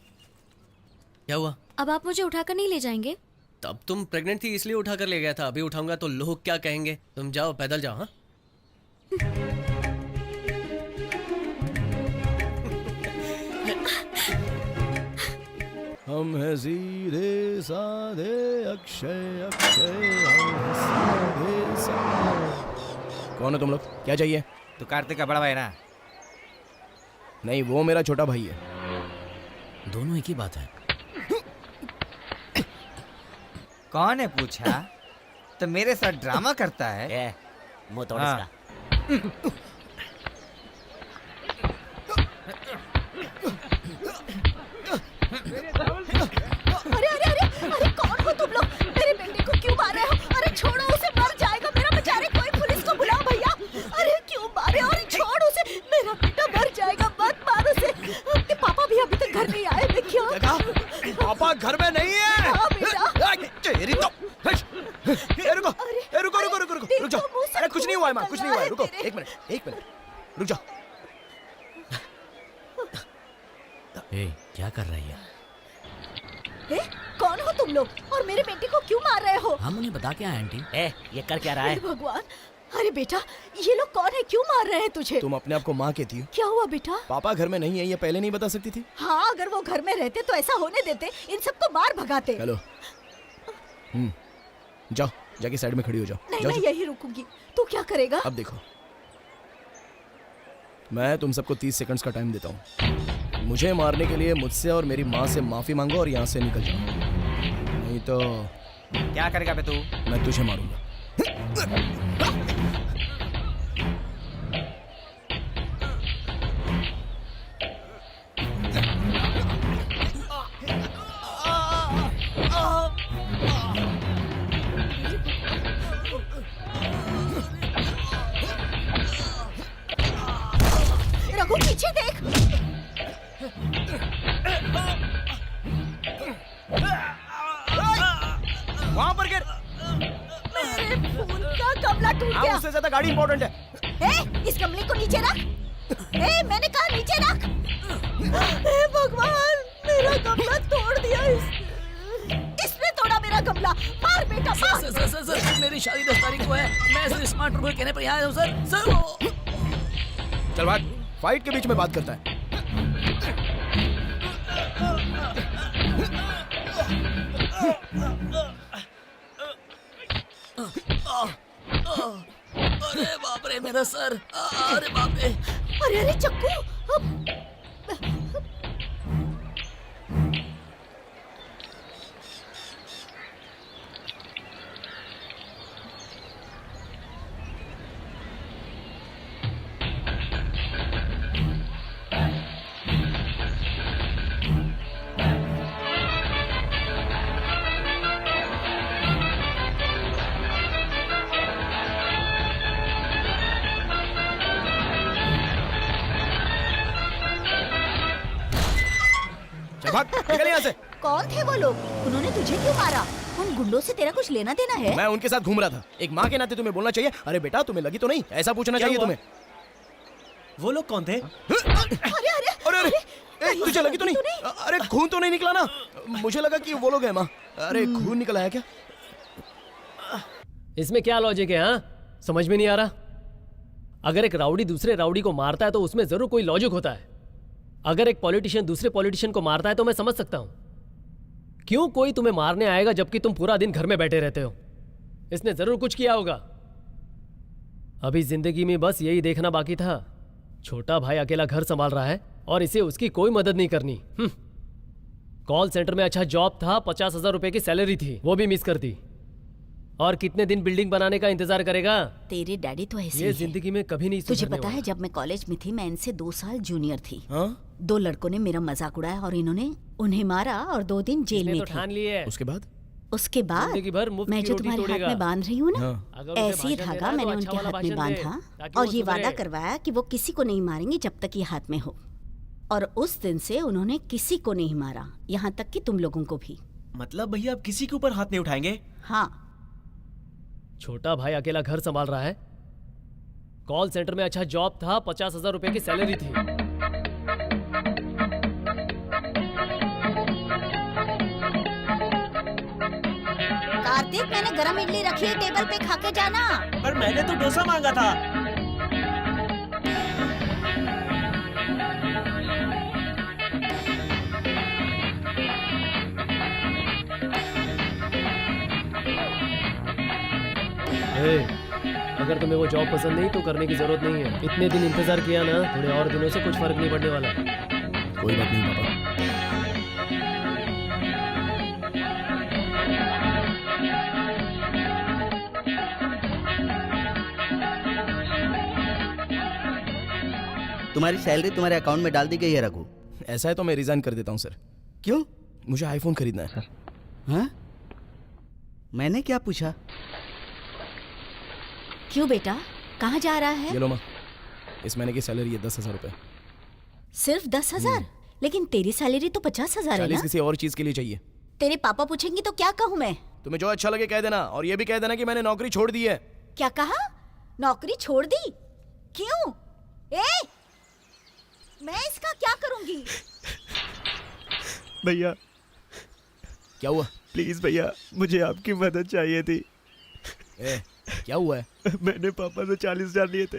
क्या हुआ? अब आप मुझे उठाकर नहीं ले जाएंगे? तब तुम प्रेग्नेंट थी इसलिए उठा कर ले गया था, अभी उठाऊंगा तो लोग क्या कहेंगे। तुम जाओ, पैदल जाओ। हाँ हम हैं सीधे साधे अक्षय अक्षय हम हैं सीधे साधे। कौन है तुम लोग? क्या चाहिए? तू कार्तिक का बड़ा भाई ना? नहीं, वो मेरा छोटा भाई है। दोनों एक ही बात है। कौन है पूछा? तो मेरे साथ ड्रामा करता है। मुंह तोड़ हाँ। अरे अरे अरे अरे कौन हो तुम लोग? मेरे बेटे को क्यों मार रहे हो? अरे छोड़ो उसे, मर जाएगा मेरा बेचारे। कोई पुलिस को बुलाओ भैया। अरे क्यों मारे? अरे छोड़ उसे, मेरा बेटा मर जाएगा। मत मार उसे। अपने पापा भी अभी तक घर नहीं आए। मैं क्या? पापा घर में नहीं है। हाँ बेटा। तेरी तो रुको रुको रुको रुको रुको रुक जाओ। अरे कुछ नहीं हुआ है माँ, कुछ नहीं हुआ है। रुको एक मिनट रुक जाओ। क्या कर रही है? ए, कौन हो तुम लोग और मेरे बेटे को क्यों मार रहे हो? हम उन्हें बता क्या आंटी? ये कर क्या रहा अरे भगवान, अरे बेटा ये लोग कौन है? क्यों मार रहे हैं तुझे? तुम अपने आप को माँ कहती हो। क्या हुआ बेटा? पापा घर में नहीं है, ये पहले नहीं बता सकती थी? हाँ, अगर वो घर में रहते तो ऐसा होने देते, इन सबको मार भगाते। चलो जाओ, जाके साइड में खड़ी हो जाओ। नहीं, जाओ, मैं यही रुकूंगी। तू क्या करेगा? अब देखो, मैं तुम सबको 30 सेकंड्स का टाइम देता हूँ। मुझे मारने के लिए मुझसे और मेरी माँ से माफी मांगो और यहाँ से निकल जाओ, नहीं तो क्या करेगा बे तू? मैं तुझे मारूंगा। रघु पीछे देख। वहाँ पर गिर। मेरे खून का गमला टूट गया। उससे ज्यादा गाड़ी इंपॉर्टेंट है। इस गमले को नीचे रख। मैंने कहा नीचे रख। हे भगवान, मेरा गमला तोड़ दिया इसने तोड़ा मेरा गमला। मार बेटा मार। सर, मेरी शादी 10 तारीख को है। मैं सिर्फ स्मार्ट रूम कहने पर आया हूँ सर। चल भाग, फाइट के बीच में बात करता है। अरे बाप रे मेरा सर। अरे बाप रे। अरे अरे चक्कू। भाग, निकल यहाँ से। कौन थे वो लोग? उन्होंने तुझे क्यों मारा? उन गुंडों से तेरा कुछ लेना देना है? मैं उनके साथ घूम रहा था। एक माँ के नाते तुम्हें बोलना चाहिए, अरे बेटा तुम्हें लगी तो नहीं, ऐसा पूछना चाहिए तुम्हें। वो लोग कौन थे? अरे अरे अरे तुझे लगी तो नहीं? अरे खून तो नहीं निकला ना? मुझे लगा कि वो लोग हैं माँ। अरे खून निकला है क्या? इसमें क्या लॉजिक है? हाँ, समझ में नहीं आ रहा। अगर एक राउडी दूसरे राउडी को मारता है तो उसमें जरूर कोई लॉजिक होता है। अगर एक पॉलिटिशियन दूसरे पॉलिटिशियन को मारता है तो मैं समझ सकता हूं। क्यों कोई तुम्हें मारने आएगा जबकि तुम पूरा दिन घर में बैठे रहते हो? इसने जरूर कुछ किया होगा। अभी जिंदगी में बस यही देखना बाकी था, छोटा भाई अकेला घर संभाल रहा है और इसे उसकी कोई मदद नहीं करनी। कॉल सेंटर में अच्छा जॉब था, 50,000 रुपए की सैलरी थी, वो भी मिस कर दी। और कितने दिन बिल्डिंग बनाने का इंतजार करेगा? तेरे डैडी तो ऐसे ये ही जिंदगी में कभी नहीं तुझे सुधरने पता है, वाला। जब मैं कॉलेज में थी, मैं इनसे 2 साल जूनियर थी। हाँ? 2 लड़कों ने मेरा मजाक उड़ाया और इन्होंने उन्हें मारा और 2 दिन जेल इसने में तो थे। ठान लिए है। उसके बाद उसके बाद जिंदगी भर मुफ्त मैं की जो रोटी तुम्हारे हाथ तोड़ेगा। में बांध रही हूँ ना, हाँ। अगर उसे ऐसे ही भाषण धागा देना है तो मैंने अच्छा उनके वाला हाथ में भाषण दे, बांधा ताकि और वो ये सुधरे। वादा करवाया कि वो किसी को नहीं मारेंगे जब तक ये हाथ में हो। और उस दिन से उन्होंने किसी को नहीं मारा, यहाँ तक कि तुम लोगों को भी। मतलब भैया आप किसी के ऊपर हाथ नहीं उठाएंगे? हाँ। छोटा भाई अकेला घर संभाल रहा है कॉल सेंटर में अच्छा जॉब था, 50,000 रुपए की सैलरी थी। कार्तिक, मैंने गरम इडली रखी है टेबल पे, खा के जाना। पर मैंने तो डोसा मांगा था। अगर तुम्हें वो जॉब पसंद नहीं तो करने की जरूरत नहीं है। इतने दिन इंतजार किया ना, थोड़े और दिनों से कुछ फर्क नहीं पड़ने वाला। कोई बात नहीं पापा। तुम्हारी सैलरी तुम्हारे अकाउंट में डाल दी गई है रघु। ऐसा है तो मैं रिजाइन कर देता हूँ सर। क्यों? मुझे आईफोन खरीदना है सर। हाँ? मैंने क्या पूछा? क्यों बेटा, कहाँ जा रहा है? ये लो माँ, इस महीने की सैलरी है 10,000 रुपए। सिर्फ 10,000? लेकिन तेरी सैलरी तो 50,000 है 40 ना? किसी और चीज के लिए चाहिए। तेरे पापा पूछेंगे तो क्या कहूँ मैं? तुम्हें जो अच्छा लगे कह देना, और ये भी कह देना कि मैंने नौकरी छोड़ दी है। क्या कहा? नौकरी छोड़ दी? क्यों? मैं इसका क्या करूंगी? भैया क्या हुआ? प्लीज भैया, मुझे आपकी मदद चाहिए थी। क्या हुआ है? मैंने पापा से 40,000 लिए थे,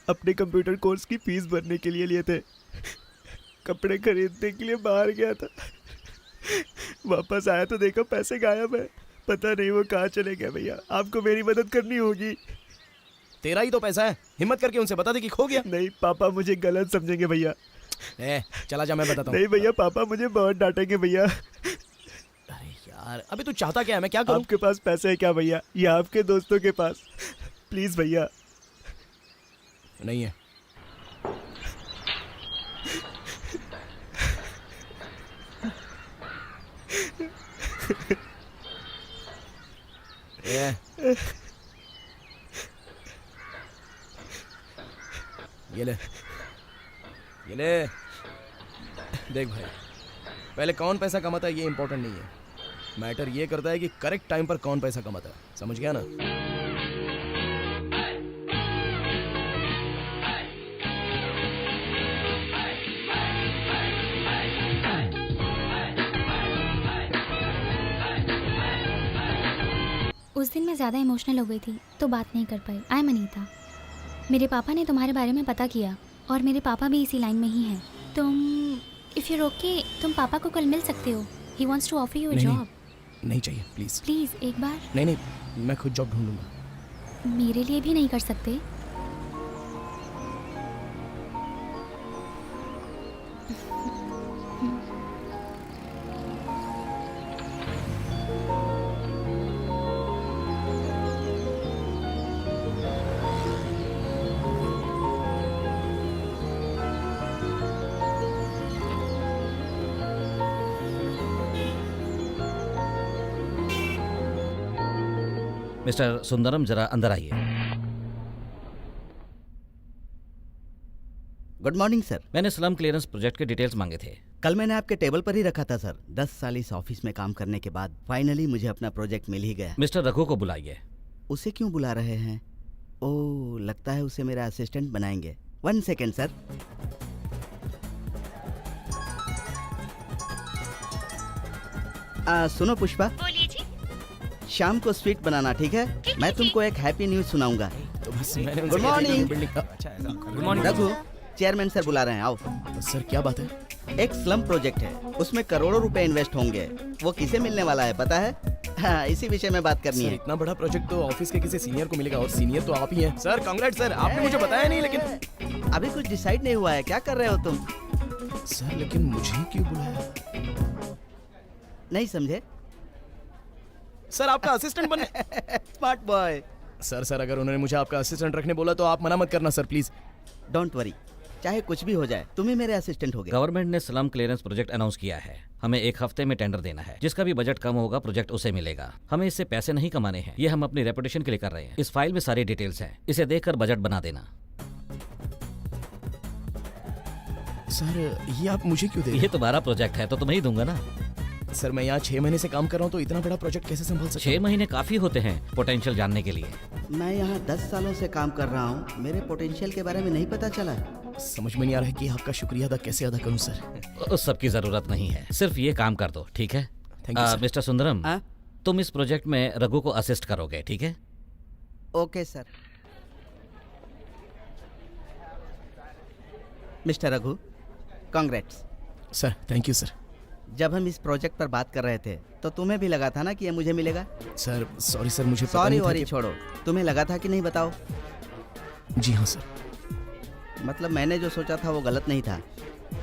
अपने कंप्यूटर कोर्स की फीस भरने के लिए लिए थे। कपड़े खरीदने के लिए बाहर गया था, वापस आया तो देखा पैसे गायब है। पता नहीं वो कहाँ चले गए। भैया आपको मेरी मदद करनी होगी। तेरा ही तो पैसा है, हिम्मत करके उनसे बता दे कि खो गया। नहीं पापा मुझे गलत समझेंगे भैया। चला जा, मैं बताता हूँ। नहीं भैया, पापा मुझे बहुत डांटेंगे भैया। अरे यार, अभी तू चाहता क्या है? मैं क्या करूँ? आपके पास पैसे है क्या भैया, या आपके दोस्तों के पास? प्लीज भैया। नहीं है। ये ले, ये ले। देख भाई, पहले कौन पैसा कमाता है ये इंपॉर्टेंट नहीं है, मैटर ये करता है कि करेक्ट टाइम पर कौन पैसा कमाता है। समझ गया ना? उस दिन मैं ज़्यादा इमोशनल हो गई थी तो बात नहीं कर पाई। I am Anita. मेरे पापा ने तुम्हारे बारे में पता किया और मेरे पापा भी इसी लाइन में ही हैं। तुम इफ़ यू ओके, तुम पापा को कल मिल सकते हो। He wants to offer you a job. नहीं चाहिए प्लीज। प्लीज़ एक बार। नहीं, मैं खुद जॉब ढूंढ लूंगा। मेरे लिए भी नहीं कर सकते? मिस्टर सुंदरम, जरा अंदर आइए। Good morning sir. मैंने स्लम क्लियरेंस प्रोजेक्ट के डिटेल्स मांगे थे। कल मैंने आपके टेबल पर ही रखा था सर। 10 साल इस ऑफिस में काम करने के बाद फाइनली मुझे अपना प्रोजेक्ट मिल ही गया। मिस्टर रघु को बुलाइए। उसे क्यों बुला रहे हैं? ओह, लगता है उसे मेरा असिस्टेंट बनाएंगे। 1 सेकेंड सर। सुनो पुष्पा, बोलिए जी। शाम को स्वीट बनाना, ठीक है? मैं तुमको एक हैप्पी न्यूज सुनाऊंगा। तो बस मैंने good morning. Good morning Raghu, chairman sir बुला रहे हैं, आओ। सर क्या बात है? एक स्लम प्रोजेक्ट है, उसमें करोड़ों रुपए इन्वेस्ट होंगे। वो किसे मिलने वाला है पता है? हाँ, इसी विषय में बात करनी सर, है। इतना बड़ा प्रोजेक्ट तो ऑफिस के किसी सीनियर को मिलेगा, और सीनियर तो आप ही हैं। सर कांग्रेट सर, आपने मुझे बताया नहीं। लेकिन अभी कुछ डिसाइड नहीं हुआ है। क्या कर रहे हो तुम? सर लेकिन मुझे क्यों बुलाया? नहीं समझे? सर आपका असिस्टेंट बनने। Smart boy. सर अगर उन्होंने मुझे आपका असिस्टेंट रखने बोला तो आप मना मत करना सर, प्लीज। डोंट वरी, चाहे कुछ भी हो जाए, तुम ही मेरे असिस्टेंट होगे। गवर्नमेंट ने स्लम क्लियरेंस प्रोजेक्ट अनाउंस किया है। हमें 1 हफ्ते में टेंडर देना है। जिसका भी बजट कम होगा प्रोजेक्ट उसे मिलेगा। हमें इससे पैसे नहीं कमाने हैं, ये हम अपनी रेपुटेशन के लिए कर रहे हैं। इस फाइल में सारी डिटेल्स हैं, इसे देखकर बजट बना देना। सर ये आप मुझे क्यों दे रहे ये तुम्हारा प्रोजेक्ट है तो तुम्हें ही दूंगा ना। सर मैं यहाँ 6 महीने से काम कर रहा हूँ, तो इतना बड़ा प्रोजेक्ट कैसे संभाल सकता 6 महीने काफी होते हैं पोटेंशियल जानने के लिए। मैं यहाँ 10 सालों से काम कर रहा हूँ, मेरे पोटेंशियल के बारे में नहीं पता चला। समझ में नहीं आ रहा है कि आपका शुक्रिया अदा कैसे अदा करूँ सर। उस सब की जरूरत नहीं है, सिर्फ ये काम कर दो, ठीक है? Thank you sir. Mister Sundaram, तुम इस प्रोजेक्ट में रघु को असिस्ट करोगे, ठीक है? Okay sir. Mister Raghu, congrats. Sir thank you sir. जब हम इस प्रोजेक्ट पर बात कर रहे थे तो तुम्हें भी लगा था ना कि ये मुझे मिलेगा? सर सॉरी सर, मुझे पता सॉरी नहीं था वॉरी कि... छोड़ो, तुम्हें लगा था कि नहीं बताओ? जी हाँ सर। मतलब मैंने जो सोचा था वो गलत नहीं था?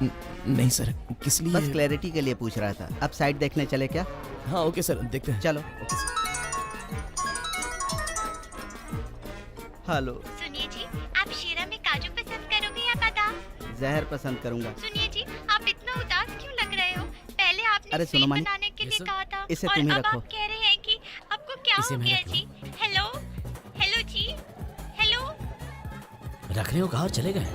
नहीं सर, किस लिए? बस क्लैरिटी के लिए पूछ रहा था। अब साइड देखने चले क्या? हाँ ओके सर, देखते हैं। चलो। Okay sir. हेलो। सुनिए जी, आप शीरा में काजू पसंद करोगे या बादाम? जहर पसंद करूंगा। सुनिए जी, आप इतना उदास क्यों लग रहे हो? पहले आपने अरे सुनो स्वीट मानी, बनाने के लिए कहा था इसे और तुम ही अब रखो। आप कह रहे हैं कि आपको क्या हो गया जी? हेलो हेलो जी, हेलो। रखने को कहा और चले गए।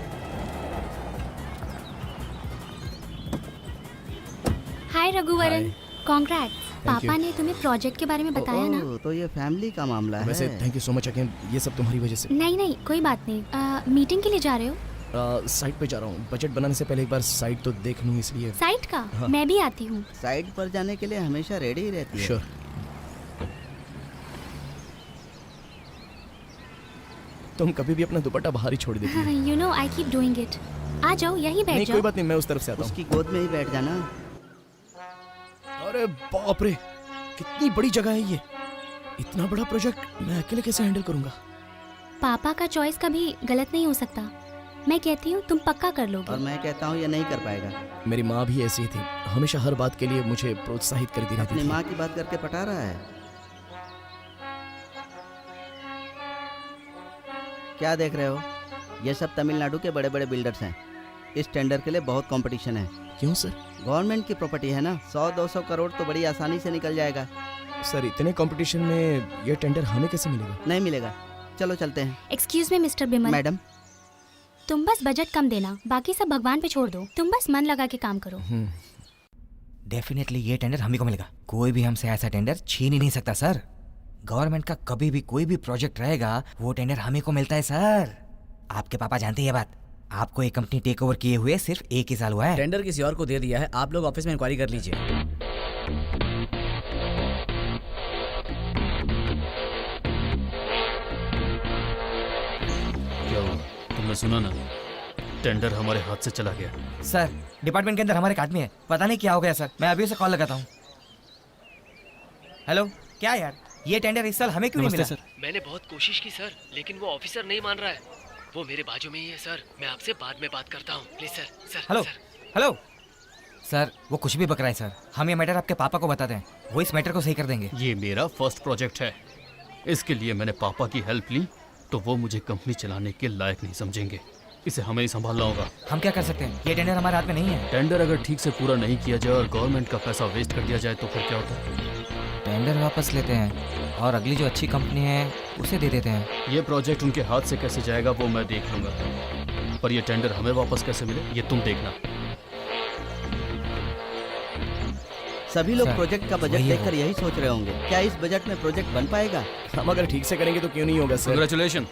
हाय रघुवरन, कॉन्ग्रेट्स। Thank you. पापा ने तुम्हें प्रोजेक्ट के बारे में बताया ना? तो ये फैमिली का मामला वैसे है। Thank you so much again, ये सब तुम्हारी वजह से। नहीं नहीं, कोई बात नहीं। मीटिंग के लिए जा रहे हो? साइट पे जा रहा हूँ, बजट बनाने से पहले एक बार साइट तो देख लूँ इसलिए। साइट का? हाँ। मैं भी आती हूँ। साइड पर जाने के लिए हमेशा रेडी ही रहती है। श्योर। तुम कभी भी अपना दुपट्टा बाहर ही छोड़ देती हो। You know I keep doing it. आ जाओ, यहीं बैठ नहीं जाओ। कोई बात नहीं, मैं उस तरफ से आता हूँ। उसकी गोद में ही बैठ जाना। अरे बाप रे, कितनी बड़ी जगह है ये। इतना बड़ा प्रोजेक्ट मैं अकेले कैसे हैंडल करूंगा? पापा का चॉइस कभी गलत नहीं हो सकता। मैं कहती हूँ तुम पक्का कर लोगे। और मैं कहता हूँ ये नहीं कर पाएगा। मेरी माँ भी ऐसी ही थी, हमेशा हर बात के लिए मुझे प्रोत्साहित करती रहती अपनी थी। माँ की बात करके पटा रहा है। क्या देख रहे हो? ये सब तमिलनाडु के बड़े बड़े बिल्डर्स हैं। इस टेंडर के लिए बहुत कंपटीशन है। क्यों सर? गवर्नमेंट की प्रॉपर्टी है ना, 100-200 करोड़ तो बड़ी आसानी से निकल जाएगा। सर इतने कंपटीशन में ये टेंडर हमें कैसे मिलेगा? नहीं मिलेगा। चलो चलते हैं। Excuse me mister Bimal. Madam, तुम बस बजट कम देना, बाकी सब भगवान पे छोड़ दो। तुम बस मन लगा के काम करो। डेफिनेटली ये टेंडर हम ही को मिलेगा। कोई भी हमसे ऐसा टेंडर छीन ही नहीं सकता सर। गवर्नमेंट का कभी भी कोई भी प्रोजेक्ट रहेगा वो टेंडर हम ही को मिलता है सर। आपके पापा जानते हैं ये बात। आपको एक कंपनी टेक ओवर किए हुए सिर्फ 1 ही साल हुआ है। टेंडर किसी और को दे दिया है, आप लोग ऑफिस में इंक्वायरी कर लीजिए। क्या हुआ? तुमने सुना ना, टेंडर हमारे हाथ से चला गया। सर डिपार्टमेंट के अंदर हमारे एक आदमी है, पता नहीं क्या हो गया सर। मैं अभी उसे कॉल लगाता हूँ। हेलो, क्या यार ये टेंडर इस साल हमें क्यों नहीं मिला? सर मैंने बहुत कोशिश की सर, लेकिन वो ऑफिसर नहीं मान रहा है। वो मेरे बाजू में ही है सर। मैं आपसे बाद में बात करता हूँ please sir. Sir hello sir. Hello sir, वो कुछ भी बक रहा है सर। हम ये मैटर आपके पापा को बता दें, वो इस मैटर को सही कर देंगे। ये मेरा फर्स्ट प्रोजेक्ट है, इसके लिए मैंने पापा की हेल्प ली तो वो मुझे कंपनी चलाने के लायक नहीं समझेंगे। इसे हमें ही संभालना होगा। हम क्या कर सकते हैं? ये टेंडर हमारे हाथ में नहीं है। टेंडर अगर ठीक से पूरा नहीं किया जाए और गवर्नमेंट का पैसा वेस्ट कर दिया जाए तो फिर क्या होता है? टेंडर वापस लेते हैं और अगली जो अच्छी कंपनी है उसे दे देते हैं। ये प्रोजेक्ट उनके हाथ से कैसे जाएगा वो मैं देख लूंगा, पर ये टेंडर हमें वापस कैसे मिले ये तुम देखना। सभी लोग सर, प्रोजेक्ट का बजट वही देखकर है। यही सोच रहे होंगे, क्या इस बजट में प्रोजेक्ट बन पाएगा? हम अगर ठीक से करेंगे तो क्यों नहीं होगा सर। कांग्रेचुलेशन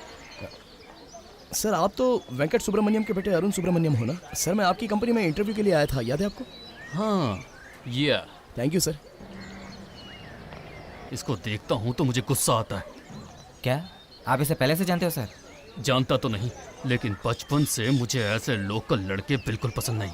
सर आप तो वेंकट सुब्रमण्यम के बेटे अरुण सुब्रमण्यम हो ना? सर मैं आपकी कंपनी में इंटरव्यू के लिए आया था, याद है आपको? हाँ ये थैंक यू सर। इसको देखता हूँ तो मुझे गुस्सा आता है। क्या आप इसे पहले से जानते हो सर? जानता तो नहीं, लेकिन बचपन से मुझे ऐसे लोकल लड़के बिल्कुल पसंद नहीं।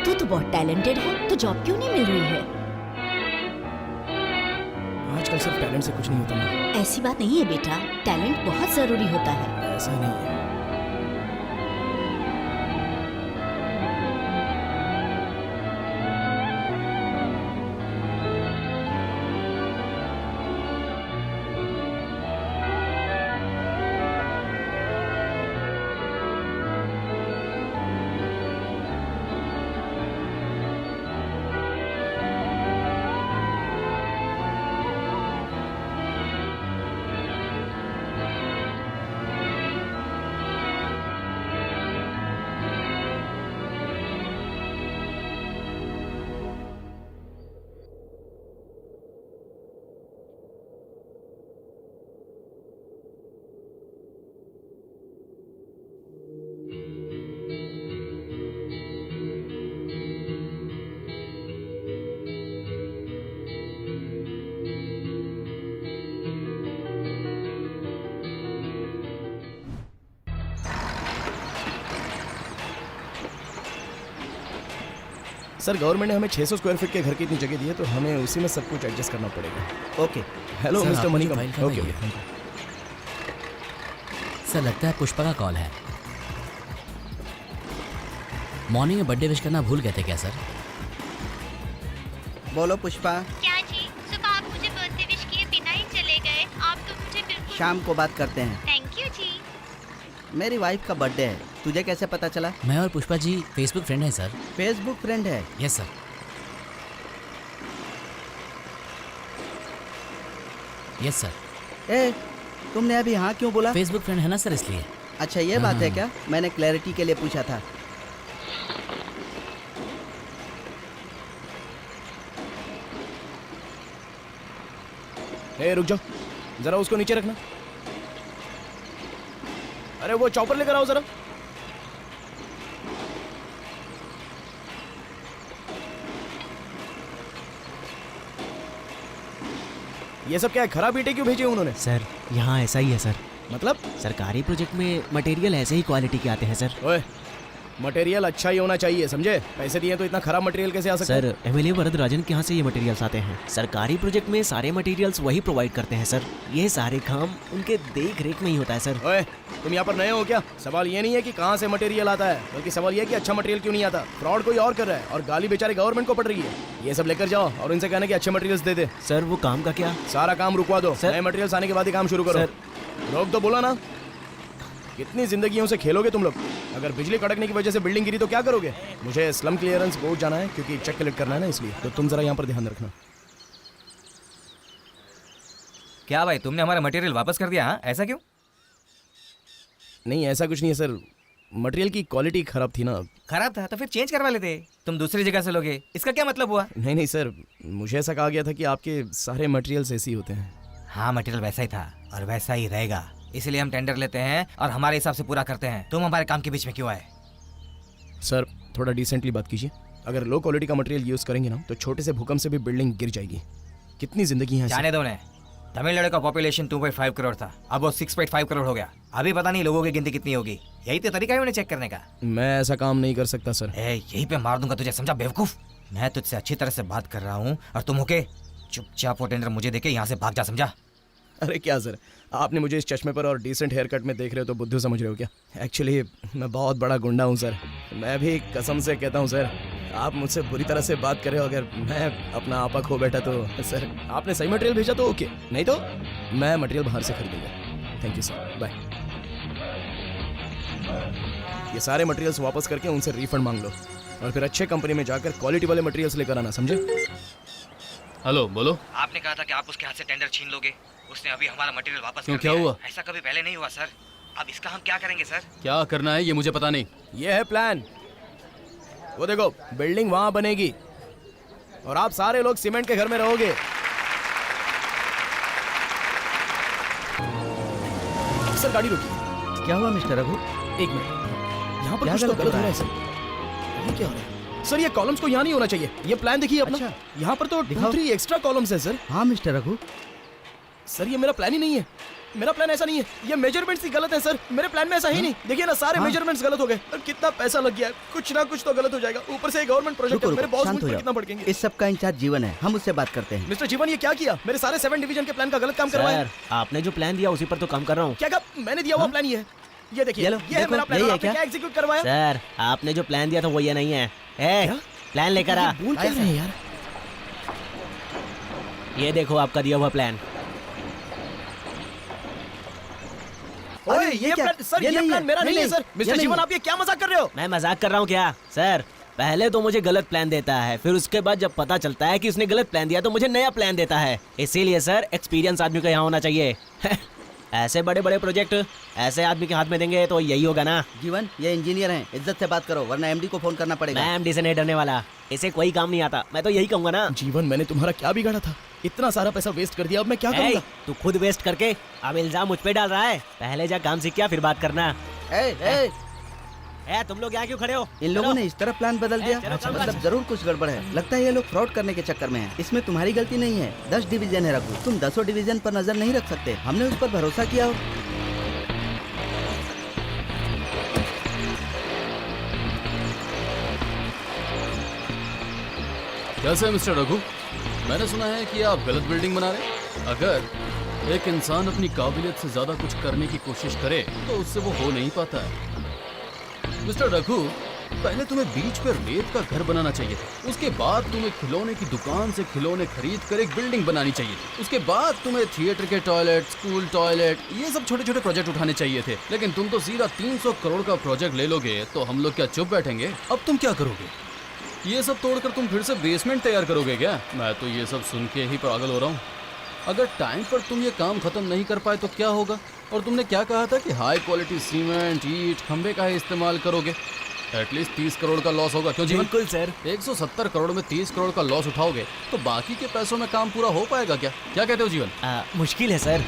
तू तो बहुत टैलेंटेड है, तो जॉब क्यों नहीं मिल रही है? आजकल सिर्फ टैलेंट से कुछ नहीं होता ना। ऐसी बात नहीं है बेटा, टैलेंट बहुत जरूरी होता है। ऐसा नहीं है। सर गवर्नमेंट ने हमें 600 स्क्वायर फीट के घर की इतनी जगह दी है तो हमें उसी में सब कुछ एडजस्ट करना पड़ेगा। ओके। हेलो सर, मिस्टर आपकी मणिकम। फाइल कब ओके आई है? ओके। सर लगता है पुष्पा का कॉल है। मॉर्निंग में बर्थडे विश करना भूल गए थे क्या सर? बोलो पुष्पा। क्या जी, सुबह आप मुझे बर्थडे विश किए बिना ही चले गए। आप तो मुझे बिल्कुल। शाम को बात करते हैं। थैंक यू जी। मेरी वाइफ का बर्थडे है, तुझे कैसे पता चला? मैं और पुष्पा जी फेसबुक फ्रेंड हैं सर। फेसबुक फ्रेंड है? Yes sir. Yes sir. ए, तुमने अभी हाँ क्यों बोला? फेसबुक फ्रेंड है ना सर, इसलिए। अच्छा ये बात है क्या? मैंने क्लैरिटी के लिए पूछा था। रुक जाओ, जरा उसको नीचे रखना। अरे वो चॉपर लेकर आओ जरा। ये सब क्या है? खराब ईंटें क्यों भेजे उन्होंने? सर यहाँ ऐसा ही है सर। मतलब? सरकारी प्रोजेक्ट में मटेरियल ऐसे ही क्वालिटी के आते हैं सर। ओए, मटेरियल अच्छा ही होना चाहिए, समझे? पैसे दिए तो इतना खराब मटेरियल कैसे आ सकता है? सर एमएलए वरदराजन के यहाँ से ये मटेरियल्स आते हैं। सरकारी प्रोजेक्ट में सारे मटेरियल्स वही प्रोवाइड करते हैं सर। ये सारे काम उनके देख रेख में ही होता है सर। ओए, तुम यहाँ पर नए हो क्या? सवाल ये नहीं है कि कहाँ से मटेरियल आता है, बल्कि सवाल ये है कि अच्छा मटेरियल क्यों नहीं आता। फ्रॉड कोई और कर रहा है और गाली बेचारे गवर्नमेंट को पड़ रही है। ये सब लेकर जाओ और उनसे कहना कि अच्छे मटेरियल्स दे दे। सर वो काम का क्या? सारा काम रुकवा दो, नए मटेरियल्स आने के बाद ही काम शुरू करो। सर, रोक दो, बोला ना। कितनी जिंदगियों से खेलोगे तुम लोग? अगर बिजली कड़कने की वजह से बिल्डिंग गिरी तो क्या करोगे? मुझे स्लम क्लियरेंस बोर्ड जाना है क्योंकि चेक कलेक्ट करना है ना, इसलिए। तो तुम जरा यहाँ पर ध्यान रखना। क्या भाई तुमने हमारा मटेरियल वापस कर दिया? हाँ ऐसा क्यों? नहीं ऐसा कुछ नहीं है सर, मटेरियल की क्वालिटी खराब थी ना। खराब था तो फिर चेंज करवा लेते, तुम दूसरी जगह से लोगे, इसका क्या मतलब हुआ? नहीं सर, मुझे ऐसा कहा गया था कि आपके सारे मटेरियल्स ऐसे ही होते हैं। हाँ मटेरियल वैसा ही था और वैसा ही रहेगा, इसलिए हम टेंडर लेते हैं और हमारे हिसाब से पूरा करते हैं। तुम हमारे काम के बीच में क्यों आए? सर थोड़ा डिसेंटली बात कीजिए। अगर लो क्वालिटी का मटेरियल यूज करेंगे ना तो छोटे से भूकंप से भी बिल्डिंग गिर जाएगी। कितनी जिंदगी है। जाने दो ने, तमिलनाडु का पॉपुलेशन 2.5 करोड़ था, अब वो 6.5 करोड़ हो गया। अभी पता नहीं लोगों की गिनती कितनी होगी। यही तो तरीका है उन्हें चेक करने का। मैं ऐसा काम नहीं कर सकता सर। यहीं पे मार दूंगा तुझे, समझा बेवकूफ? मैं तुझसे अच्छी तरह से बात कर रहा हूँ और तुम होके चुपचाप वो टेंडर मुझे देके यहाँ से भाग जा, समझा? अरे क्या सर, आपने मुझे इस चश्मे पर और डिसेंट हेयर कट में देख रहे हो तो बुद्धू समझ रहे हो क्या? एक्चुअली मैं बहुत बड़ा गुंडा हूँ सर। मैं भी कसम से कहता हूँ सर, आप मुझसे बुरी तरह से बात कर रहे हो। अगर मैं अपना आपा खो बैठा तो सर आपने सही मटेरियल भेजा तो ओके, नहीं तो मैं मटेरियल बाहर से खरीदूंगा। Thank you sir, bye. ये सारे मटेरियल्स वापस करके उनसे रिफंड मांग लो और फिर अच्छे कंपनी में जाकर क्वालिटी वाले मटेरियल्स लेकर आना, समझे? हेलो बोलो। आपने कहा था कि आप उसके हाथ से टेंडर छीन लोगे, उसने अभी हमारा मटेरियल वापस क्यों, कर क्या दिया हुआ? है। ऐसा कभी पहले नहीं हुआ सर। अब इसका हम क्या करेंगे सर? क्या करना है ये मुझे पता नहीं। ये है प्लान। वो देखो बिल्डिंग वहां बनेगी और आप सारे लोग सीमेंट के घर में रहोगे। सर गाड़ी रुकी। क्या हुआ मिस्टर रघु? एक मिनट, यहाँ पर क्या कुछ तो गलत हो गलत हो रहा रहा है? है सर। ये क्या हो रहा है? सर ये कॉलम्स को यहाँ नहीं होना चाहिए। ये प्लान देखिए अपना। अच्छा। यहाँ पर तो 2-3 एक्स्ट्रा कॉलम्स है सर। हाँ मिस्टर रघु। सर ये मेरा प्लान ही नहीं है। मेरा प्लान ऐसा नहीं है। ये मेजरमेंट्स ही गलत है सर। मेरे प्लान में ऐसा ही नहीं। देखिए ना सारे मेजरमेंट्स गलत हो गए और कितना पैसा लग गया है। कुछ ना कुछ तो गलत हो जाएगा। ऊपर से गवर्नमेंट प्रोजेक्ट है। मेरे बॉस मुझ पर कितना भड़केंगे। इस सब का इंचार्ज जीवन है, हम उससे बात करते हैं। मिस्टर जीवन ये क्या किया? मेरे सारे 7 डिवीजन के प्लान का गलत काम करवाया। सर आपने जो प्लान दिया उसी पर तो काम कर रहा हूँ। क्या कहा? मैंने दिया हुआ प्लान ये है। ये देखिए, लो, ये है मेरा प्लान। आपने क्या एग्जीक्यूट करवाया? सर आपने जो प्लान दिया था वो ये नहीं है। प्लान लेकर आ। बोल क्या रहे हैं यार? ये देखो आपका दिया हुआ प्लान। ओए ये प्लान सर, ये प्लान मेरा नहीं है सर। मिस्टर जीवन आप ये क्या मजाक कर रहे हो? मैं मजाक कर रहा हूँ क्या सर? पहले तो मुझे गलत प्लान देता है, फिर उसके बाद जब पता चलता है कि उसने गलत प्लान दिया तो मुझे नया प्लान देता है। इसीलिए सर एक्सपीरियंस आदमी का यहाँ होना चाहिए। ऐसे बड़े बड़े प्रोजेक्ट ऐसे आदमी के हाथ में देंगे तो यही होगा ना। जीवन ये इंजीनियर हैं, इज्जत से बात करो वरना एमडी को फोन करना पड़ेगा। मैं एमडी से नहीं डरने वाला, इसे कोई काम नहीं आता। मैं तो यही कहूँगा ना। जीवन मैंने तुम्हारा क्या बिगाड़ा था? इतना सारा पैसा वेस्ट कर दिया, अब मैं क्या करूँगा? तू खुद वेस्ट करके अब इल्जाम मुझ पे डाल रहा है। पहले जा काम सीख, फिर बात करना। तुम लोग यहाँ क्यों खड़े हो? इन लोगों ने इस तरह प्लान बदल दिया। मतलब जरूर कुछ गड़बड़ है। लगता है ये लोग फ्रॉड करने के चक्कर में हैं। इसमें तुम्हारी गलती नहीं है। 10 डिवीजन है रघु, तुम 10 डिवीजन पर नजर नहीं रख सकते। हमने उस पर भरोसा किया हो। कैसे है मिस्टर रघु? मैंने सुना है कि आप गलत बिल्डिंग बना रहे हैं। अगर एक इंसान अपनी काबिलियत से ज्यादा कुछ करने की कोशिश करे तो उससे वो हो नहीं पाता है। मिस्टर रघु, पहले तुम्हें बीच पर रेत का घर बनाना चाहिए था। उसके बाद तुम्हें खिलौने की दुकान से खिलौने खरीद कर एक बिल्डिंग बनानी चाहिए थी। उसके बाद तुम्हें थिएटर के टॉयलेट, स्कूल टॉयलेट, ये सब छोटे छोटे प्रोजेक्ट उठाने चाहिए थे। लेकिन तुम तो सीधा 300 करोड़ का प्रोजेक्ट ले लोगे तो हम लोग क्या चुप बैठेंगे? अब तुम क्या करोगे? ये सब तोड़कर तुम फिर से बेसमेंट तैयार करोगे क्या? मैं तो ये सब सुन के ही पागल हो रहा हूँ। अगर टाइम पर तुम ये काम खत्म नहीं कर पाए तो क्या होगा? और तुमने क्या कहा था कि हाई क्वालिटी सीमेंट, ईंट, खंबे का ही इस्तेमाल करोगे। एटलीस्ट 30 करोड़ का लॉस होगा। क्यों जीवन? बिल्कुल सर। 170 करोड़ में 30 करोड़ का लॉस उठाओगे तो बाकी के पैसों में काम पूरा हो पाएगा क्या? क्या कहते हो जीवन? मुश्किल है सर।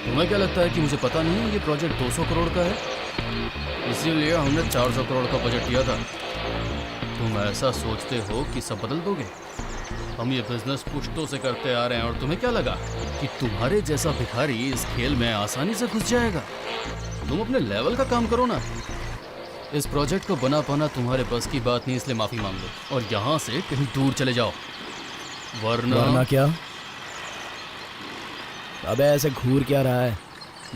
तुम्हें क्या लगता है कि मुझे पता नहीं है ये प्रोजेक्ट 200 करोड़ का है? इसीलिए हमने 400 करोड़ का बजट दिया था। तुम ऐसा सोचते हो कि सब बदल दोगे? हम ये बिजनेस पुश्तों से करते आ रहे हैं और तुम्हें क्या लगा कि तुम्हारे जैसा भिखारी इस खेल में आसानी से घुस जाएगा? तुम अपने लेवल का काम करो ना। इस प्रोजेक्ट को बना पाना तुम्हारे बस की बात नहीं, इसलिए माफी मांग लो और यहाँ से कहीं दूर चले जाओ, वरना क्या? अबे ऐसे घूर क्या रहा है?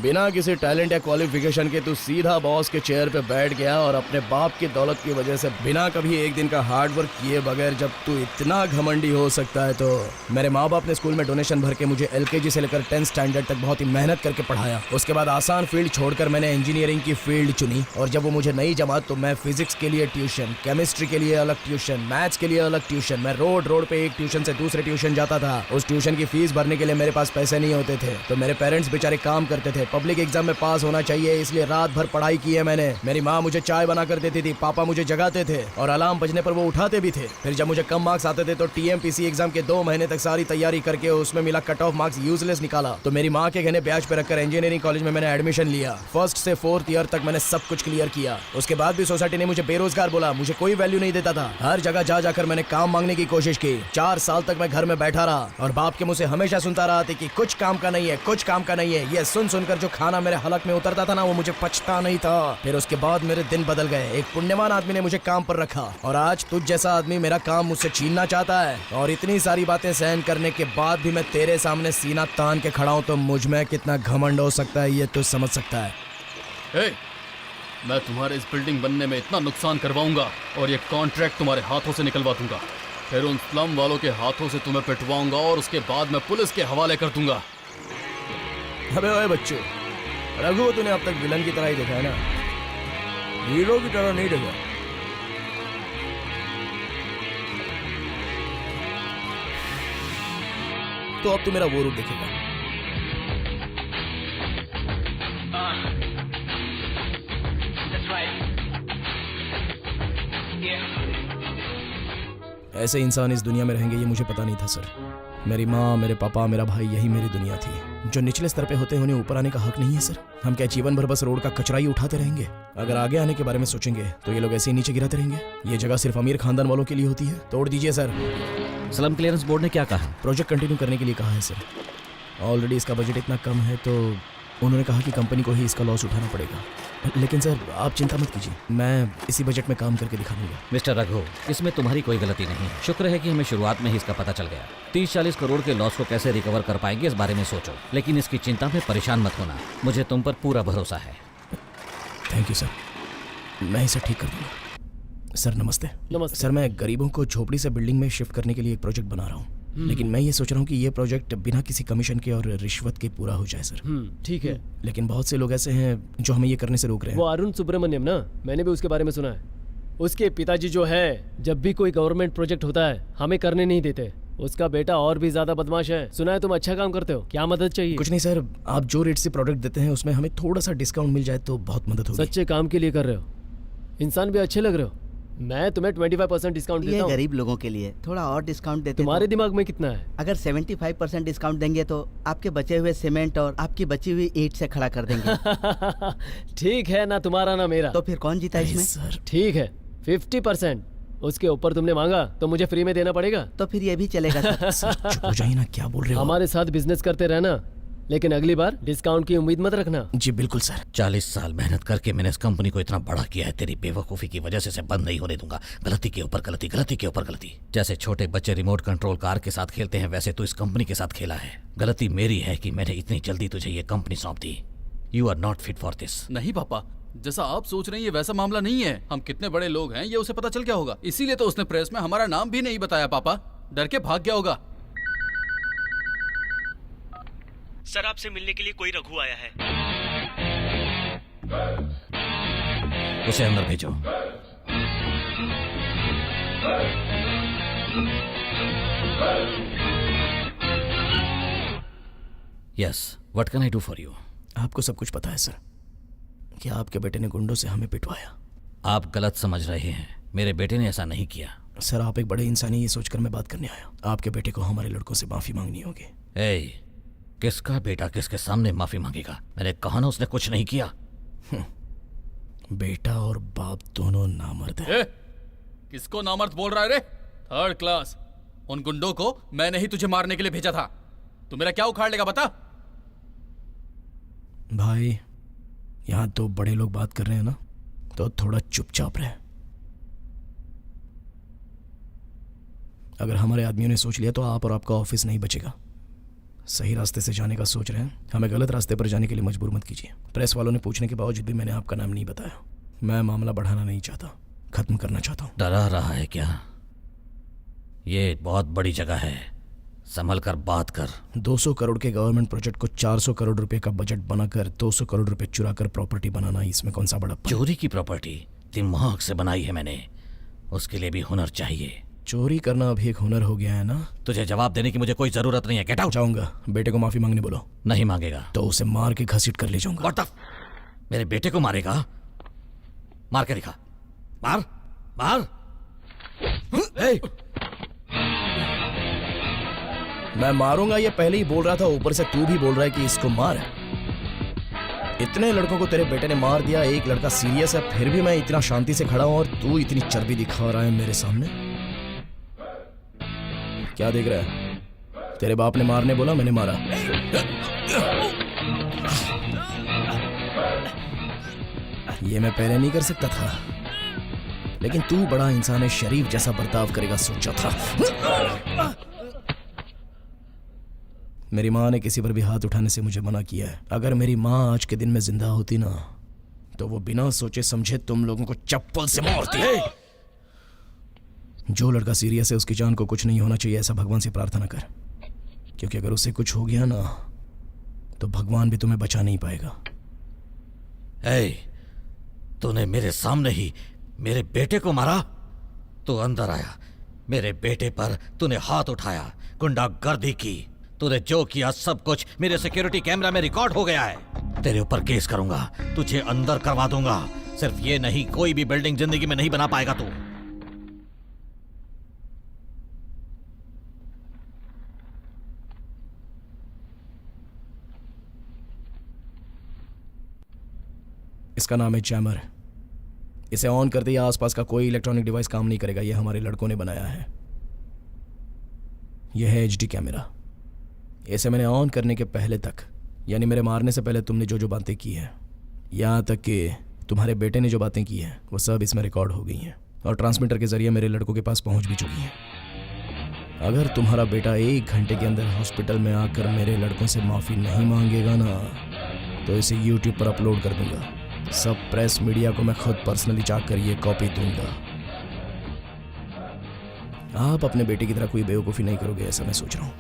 बिना किसी टैलेंट या क्वालिफिकेशन के तू सीधा बॉस के चेयर पे बैठ गया और अपने बाप की दौलत की वजह से बिना कभी एक दिन का हार्ड वर्क किए बगैर जब तू इतना घमंडी हो सकता है तो मेरे माँ बाप ने स्कूल में डोनेशन भर के मुझे LKG से लेकर 10th स्टैंडर्ड तक बहुत ही मेहनत करके पढ़ाया। उसके बाद आसान फील्ड छोड़कर मैंने इंजीनियरिंग की फील्ड चुनी और जब वो मुझे नहीं जमा तो मैं फिजिक्स के लिए ट्यूशन, केमिस्ट्री के लिए अलग ट्यूशन, मैथ्स के लिए अलग ट्यूशन, मैं रोड पे एक ट्यूशन से दूसरे ट्यूशन जाता था। उस ट्यूशन की फीस भरने के लिए मेरे पास पैसे नहीं होते थे तो मेरे पेरेंट्स बेचारे काम करते थे। पब्लिक एग्जाम में पास होना चाहिए इसलिए रात भर पढ़ाई की है मैंने। मेरी माँ मुझे चाय बना कर देती थी, पापा मुझे जगाते थे और अलार्म बजने पर वो उठाते भी थे। फिर जब मुझे कम मार्क्स आते थे तो TMPC एग्जाम के 2 महीने तक सारी तैयारी करके उसमें मिला कट ऑफ मार्क्स यूजलेस निकाला तो मेरी माँ के कहने ब्याज पे रखकर इंजीनियरिंग कॉलेज में मैंने एडमिशन लिया। 1st से 4th ईयर तक मैंने सब कुछ क्लियर किया। उसके बाद भी सोसाइटी ने मुझे बेरोजगार बोला, मुझे कोई वैल्यू नहीं देता था। हर जगह जा जाकर मैंने काम मांगने की कोशिश की। 4 साल तक मैं घर में बैठा रहा और बाप के मुंह से हमेशा सुनता रहा था कि कुछ काम का नहीं है, कुछ काम का नहीं है। ये सुन सुनकर जो खाना मेरे हलक में उतरता था ना वो मुझे पचता नहीं था। फिर उसके बाद मेरे दिन बदल गए। एक पुण्यवान आदमी ने मुझे काम पर रखा और आज तुझ जैसा आदमी मेरा काम मुझसे छीनना चाहता है। और इतनी सारी बातें सहन करने के बाद भी मैं तेरे सामने सीना तान के खड़ा हूं तो मुझ में कितना घमंड हो सकता है ये तो समझ सकता है। हे, मैं तुम्हारे इस बिल्डिंग बनने में इतना नुकसान करवाऊंगा और ये कॉन्ट्रैक्ट तुम्हारे हाथों से निकलवा दूंगा। फिर उन स्लम वालों के हाथों से तुम्हें पिटवाऊंगा और उसके बाद मैं पुलिस के हवाले कर दूंगा। अबे ओए बच्चों, रघु को तूने अब तक विलन की तरह ही देखा है ना, हीरो की तरह नहीं देखा। तो अब तू मेरा वो रूप देखेगा। ऐसे इंसान इस दुनिया में रहेंगे ये मुझे पता नहीं था सर। मेरी माँ, मेरे पापा, मेरा भाई, यही मेरी दुनिया थी। जो निचले स्तर पे होते हैं उन्हें ऊपर आने का हक नहीं है सर। हम क्या जीवन भर बस रोड का कचरा ही उठाते रहेंगे? अगर आगे आने के बारे में सोचेंगे तो ये लोग ऐसे ही नीचे गिराते रहेंगे। ये जगह सिर्फ अमीर खानदान वालों के लिए होती है। तोड़ दीजिए सर। स्लम क्लियरेंस बोर्ड ने क्या कहा? प्रोजेक्ट कंटिन्यू करने के लिए कहा है सर। ऑलरेडी इसका बजट इतना कम है तो उन्होंने कहा कि कंपनी को ही इसका लॉस उठाना पड़ेगा। लेकिन सर आप चिंता मत कीजिए, मैं इसी बजट में काम करके दिखा दूंगा। मिस्टर रघु, इसमें तुम्हारी कोई गलती नहीं है। शुक्र है कि हमें शुरुआत में ही इसका पता चल गया। 30-40 करोड़ के लॉस को कैसे रिकवर कर पाएंगे इस बारे में सोचो, लेकिन इसकी चिंता में परेशान मत होना। मुझे तुम पर पूरा भरोसा है। थैंक यू सर, मैं इसे ठीक कर दूंगा। सर नमस्ते। नमस्ते सर, मैं गरीबों को झोपड़ी से बिल्डिंग में शिफ्ट करने के लिए एक प्रोजेक्ट बना रहा हूँ। लेकिन मैं ये सोच रहा हूँ कि ये प्रोजेक्ट बिना किसी कमीशन के और रिश्वत के पूरा हो जाए सर। ठीक है। लेकिन बहुत से लोग ऐसे हैं जो हमें ये करने से रोक रहे हैं। वो अरुण सुब्रमण्यम ना, मैंने भी उसके बारे में सुना है। उसके पिताजी जो है, जब भी कोई गवर्नमेंट प्रोजेक्ट होता है हमें करने नहीं देते। उसका बेटा और भी ज्यादा बदमाश है। सुना है तुम अच्छा काम करते हो, क्या मदद चाहिए? कुछ नहीं सर, आप जो रेट से प्रोडक्ट देते हैं उसमें हमें थोड़ा सा डिस्काउंट मिल जाए तो बहुत मदद होगी। सच्चे काम के लिए कर रहे हो, इंसान भी अच्छे लग रहे हो। मैं तुम्हें 25% डिस्काउंट देता हूँ। ये गरीब लोगों के लिए थोड़ा और डिस्काउंट देते तुम्हारे दिमाग में कितना है? अगर 75% डिस्काउंट देंगे तो आपके बचे हुए सीमेंट और आपकी बची हुई ईंट से खड़ा कर देंगे। ठीक है ना, तुम्हारा ना मेरा। तो फिर कौन जीता इसमें? ठीक है 50%। उसके ऊपर तुमने मांगा तो मुझे फ्री में देना पड़ेगा। तो फिर ये भी चलेगा सर। चुप हो जाइए ना, क्या बोल रहे हो? हमारे साथ बिजनेस करते रहना, लेकिन अगली बार डिस्काउंट की उम्मीद मत रखना। जी बिल्कुल सर। 40 साल मेहनत करके मैंने इस कंपनी को इतना बड़ा किया है, तेरी बेवकूफ़ी की वजह से इसे बंद नहीं होने दूंगा। गलती के ऊपर गलती, गलती के ऊपर गलती। जैसे छोटे बच्चे रिमोट कंट्रोल कार के साथ खेलते हैं, वैसे तू इस कंपनी के साथ खेला है। गलती मेरी है कि मैंने इतनी जल्दी तुझे ये कंपनी सौंप दी। You are not fit for this. नहीं पापा, जैसा आप सोच रहे हैं ये वैसा मामला नहीं है। हम कितने बड़े लोग हैं ये उसे पता चल क्या होगा, इसीलिए तो उसने प्रेस में हमारा नाम भी नहीं बताया। पापा डर के भाग गया होगा। सर आपसे मिलने के लिए कोई रघु आया है। उसे अंदर भेजो। Yes, what can I do for you? आपको सब कुछ पता है सर कि आपके बेटे ने गुंडों से हमें पिटवाया। आप गलत समझ रहे हैं, मेरे बेटे ने ऐसा नहीं किया। सर आप एक बड़े इंसान हैं, ये सोचकर मैं बात करने आया। आपके बेटे को हमारे लड़कों से माफी मांगनी होगी। ए, किसका बेटा किसके सामने माफी मांगेगा? मैंने कहा ना उसने कुछ नहीं किया। बेटा और बाप दोनों नामर्द हैं। किसको नामर्द बोल रहा है रे? Third class. उन गुंडों को मैंने ही तुझे मारने के लिए भेजा था। तू मेरा क्या उखाड़ लेगा बता? भाई यहाँ तो बड़े लोग बात कर रहे हैं ना, तो थोड़ा चुपचाप रहे। अगर हमारे आदमियों ने सोच लिया तो आप और आपका ऑफिस नहीं बचेगा। सही रास्ते से जाने का सोच रहे हैं, हमें गलत रास्ते पर जाने के लिए मजबूर मत कीजिए। प्रेस वालों ने पूछने के बावजूद भी मैंने आपका नाम नहीं बताया। मैं मामला बढ़ाना नहीं चाहता, खत्म करना चाहता हूँ। डरा रहा है क्या? ये बहुत बड़ी जगह है, संभल कर बात कर। 200 करोड़ के गवर्नमेंट प्रोजेक्ट को 400 करोड़ रुपए का बजट बनाकर 200 करोड़ रुपए चुरा कर प्रॉपर्टी बनाना, इसमें कौन सा बड़ा? चोरी की प्रॉपर्टी दिमाग से बनाई है मैंने, उसके लिए भी हुनर चाहिए। चोरी करना अभी एक हुनर हो गया है ना? तुझे जवाब देने की मुझे कोई जरूरत नहीं है। Get out. जाऊंगा, बेटे को माफी मांगने बोलो। नहीं मांगेगा तो उसे मार के घसीट कर ले जाऊंगा। What the? मेरे बेटे को मारेगा? मार के दिखा। मार मार। hey! मैं मारूंगा ये पहले ही बोल रहा था, ऊपर से तू भी बोल रहा है कि इसको मार। इतने लड़कों को तेरे बेटे ने मार दिया, एक लड़का सीरियस है, फिर भी मैं इतना शांति से खड़ा हूं और तू इतनी चर्बी दिखा रहा है मेरे सामने। क्या देख रहा है? तेरे बाप ने मारने बोला, मैंने मारा। ये मैं पहले नहीं कर सकता था, लेकिन तू बड़ा इंसान है, शरीफ जैसा बर्ताव करेगा सोचा था। मेरी माँ ने किसी पर भी हाथ उठाने से मुझे मना किया है। अगर मेरी माँ आज के दिन में जिंदा होती ना, तो वो बिना सोचे समझे तुम लोगों को चप्पल से मारती। जो लड़का सीरियस है उसकी जान को कुछ नहीं होना चाहिए, ऐसा भगवान से प्रार्थना कर, क्योंकि अगर उसे कुछ हो गया ना तो भगवान भी तुम्हें बचा नहीं पाएगा। तूने मेरे सामने ही मेरे बेटे को मारा? तू अंदर आया, मेरे बेटे पर तूने हाथ उठाया, गुंडागर्दी की। तूने जो किया सब कुछ मेरे सिक्योरिटी कैमरा में रिकॉर्ड हो गया है। तेरे ऊपर केस करूंगा, तुझे अंदर करवा दूंगा। सिर्फ ये नहीं, कोई भी बिल्डिंग जिंदगी में नहीं बना पाएगा तू। इसका नाम है जैमर। इसे ऑन करते ही आसपास का कोई इलेक्ट्रॉनिक डिवाइस काम नहीं करेगा। यह हमारे लड़कों ने बनाया है। यह है HD कैमरा। इसे मैंने ऑन करने के पहले तक, यानी मेरे मारने से पहले तुमने जो जो बातें की हैं, यहाँ तक कि तुम्हारे बेटे ने जो बातें की हैं, वो सब इसमें रिकॉर्ड हो गई हैं और ट्रांसमीटर के जरिए मेरे लड़कों के पास पहुंच भी चुकी हैं। अगर तुम्हारा बेटा 1 घंटे के अंदर हॉस्पिटल में आकर मेरे लड़कों से माफ़ी नहीं मांगेगा ना, तो इसे YouTube पर अपलोड कर दूंगा। सब प्रेस मीडिया को मैं खुद पर्सनली चाहकर ये कॉपी दूंगा। आप अपने बेटे की तरह कोई बेवकूफ़ी नहीं करोगे, ऐसा मैं सोच रहा हूँ।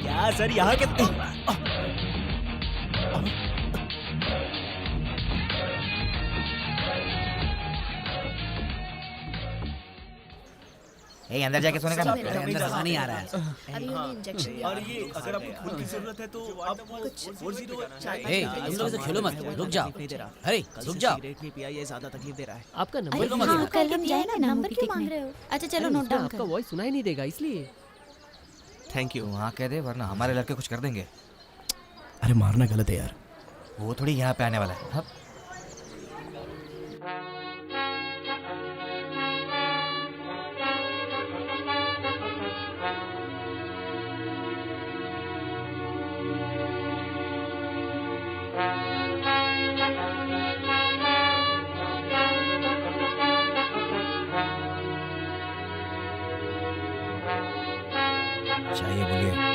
क्या सर यहाँ के अंदर जाके सोने का ना, अंदर हवा नहीं आ रहा है। अभी उन्हें इंजेक्शन और ये अगर आपको खून की जरूरत है तो आप 4-0 ए, तुम लोग से खेलो मत, रुक जाओ। अरे रुक जाओ। नहीं पिया, ये ज्यादा तकलीफ दे रहा है। आपका अरे नंबर हाँ, कल हम जाए ना नंबर क्यों मांग रहे हो? अच्छा चलो नोट डाउन आपका कर। वॉइस सुनाई नहीं देगा इसलिए। Thank you. वहाँ कह दे, वरना हमारे लड़के कुछ कर देंगे। अरे मारना गलत है यार। वो थोड़ी यहाँ पे आने वाला है। हाँ? चाहिए बोलिए।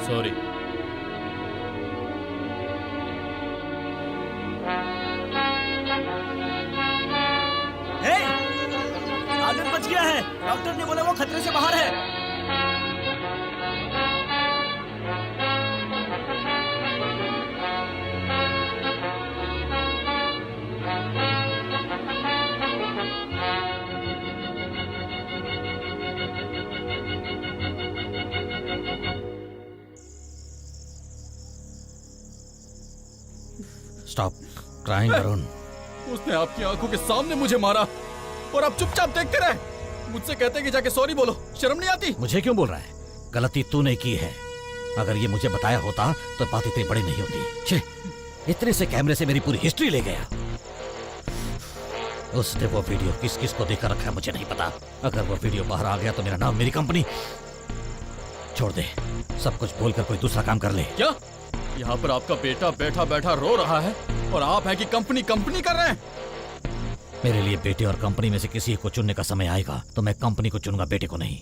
सॉरी। आदमी बच गया है, डॉक्टर ने बोला वो खतरे से बाहर है। Stop crying Varun. उसने आपकी आंखों के सामने मुझे मारा और आप चुपचाप देखते रहे। मुझसे कहते कि जाके सॉरी बोलो, शर्म नहीं आती? मुझे क्यों बोल रहा है? गलती तूने की है। अगर ये मुझे बताया होता तो बात इतनी बड़ी नहीं होती। छे, इतने से कैमरे से मेरी पूरी हिस्ट्री ले गया। उसने वो वीडियो किस किस को देकर रखा है मुझे नहीं पता। अगर वो वीडियो बाहर आ गया तो मेरा नाम, मेरी कंपनी। छोड़ दे, सब कुछ बोलकर कोई दूसरा काम कर ले। क्या यहाँ पर आपका बेटा बैठा बैठा रो रहा है और आप है कि कंपनी कंपनी कर रहे हैं? मेरे लिए बेटे और कंपनी में से किसी को चुनने का समय आएगा तो मैं कंपनी को चुनूंगा, बेटे को नहीं।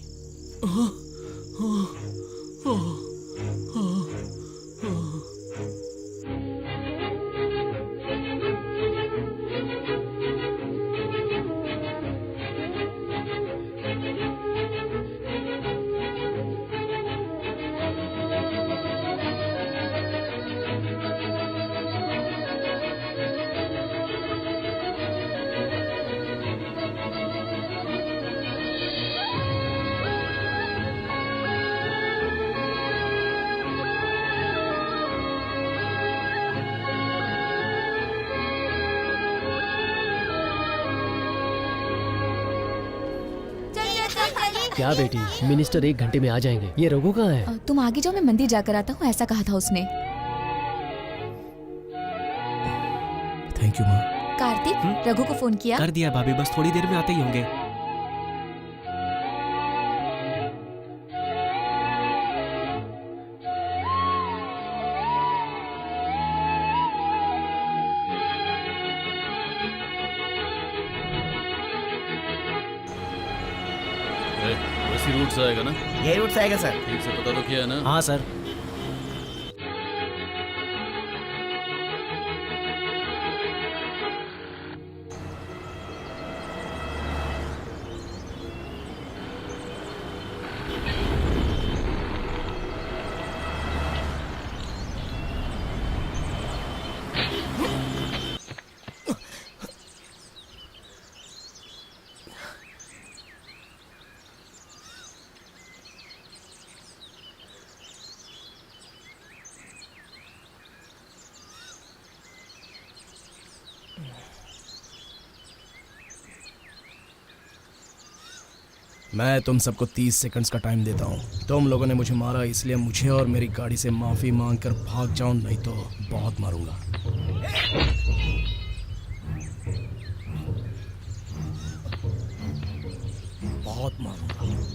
क्या बेटी, मिनिस्टर 1 घंटे में आ जाएंगे। ये रघु कहाँ है? तुम आगे जाओ, मैं मंदिर जाकर आता हूँ, ऐसा कहा था उसने। थैंक यू माँ। कार्तिक, रघु को फोन किया? कर दिया भाभी, बस थोड़ी देर में आते ही होंगे। वैसी रूट से आएगा ना? यही रूट से आएगा सर। ठीक से पता तो किया है ना? हाँ सर। मैं तुम सबको 30 सेकंड्स का टाइम देता हूँ। तुम लोगों ने मुझे मारा, इसलिए मुझे और मेरी गाड़ी से माफी मांगकर भाग जाओ, नहीं तो बहुत मारूंगा। बहुत मारूंगा।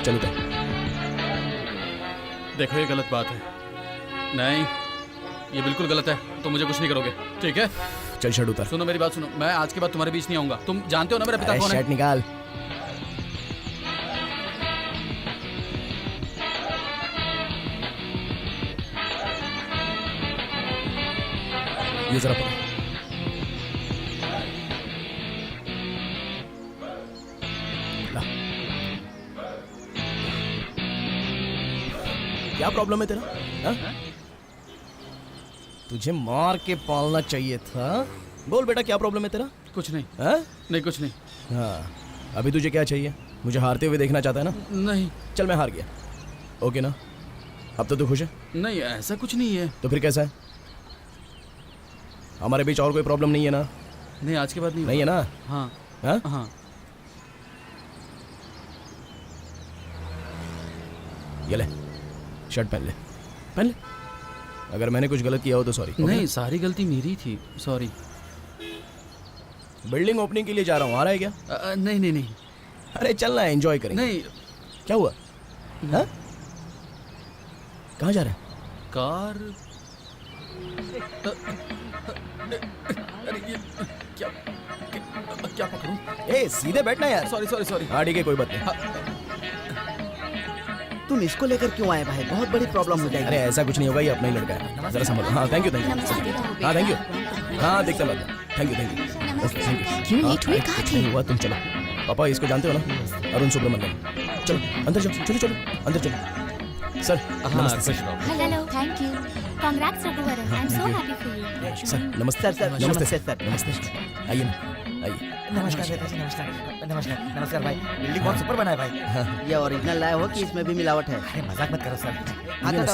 चलो तो देखो ये गलत बात है। नहीं, ये बिल्कुल गलत है। तुम मुझे कुछ नहीं करोगे, ठीक है? चल शर्ट उतार। सुनो मेरी बात सुनो, मैं आज के बाद तुम्हारे बीच नहीं आऊंगा। तुम जानते हो ना मेरा पिता कौन है? शर्ट निकाल। ये जरा पकड़। ला। क्या प्रॉब्लम है तेरा? हा? तुझे मार के पालना चाहिए था। बोल बेटा क्या प्रॉब्लम है तेरा? कुछ नहीं। हा? नहीं कुछ नहीं। हाँ, अभी तुझे क्या चाहिए? मुझे हारते हुए देखना चाहता है ना? नहीं। चल मैं हार गया, ओके ना? अब तो तू खुश है? नहीं, ऐसा कुछ नहीं है। तो फिर कैसा है? हमारे बीच और कोई प्रॉब्लम नहीं है ना? नहीं, आज के बाद नहीं। नहीं है ना? हाँ हाँ? हाँ। ये ले, शर्ट पहन ले, पहन ले। अगर मैंने कुछ गलत किया हो तो सॉरी। नहीं, सारी गलती मेरी थी, सॉरी। बिल्डिंग ओपनिंग के लिए जा रहा हूँ, आ रहा है क्या? नहीं नहीं नहीं। अरे चलना है, एंजॉय करेंगे। नहीं। क्या हुआ? हाँ? कहाँ जा रहा है? कार। अरे ये क्या क्या पकड़ूं? ए सीधे बैठना यार। Sorry sorry sorry. हाँ ठीक है, कोई बात नहीं। तुम इसको लेकर क्यों आए भाई? बहुत बड़ी प्रॉब्लम हो जाएगी। अरे ऐसा कुछ नहीं होगा, ये अपना ही लड़का है, जरा संभालो। हाँ थैंक यू थैंक यू। हाँ थैंक यू। हाँ देखता मैं। Thank you thank you. Okay thank you. क्यों लेट हुए? कहाँ थे? हुआ, तुम चलो। पापा इसको जानते हो ना? अरुण सुब्रमण्यम। चलो अंदर जाओ, चलो चलो अंदर चलो। सर नमस्ते sir. Hello, thank you. Congrats Raghuvaran, I am so happy for you. Sir नमस्ते। सर, नमस्ते सर, सर। नमस्ते। आइए ना, आइए। नमस्कार नेताजी, नमस्कार नमस्कार नमस्कार भाई। बिल्डिंग बहुत सुपर बना है भाई। ये ओरिजिनल लाए हो कि इसमें भी मिलावट है? अरे मजाक मत करो सर। आता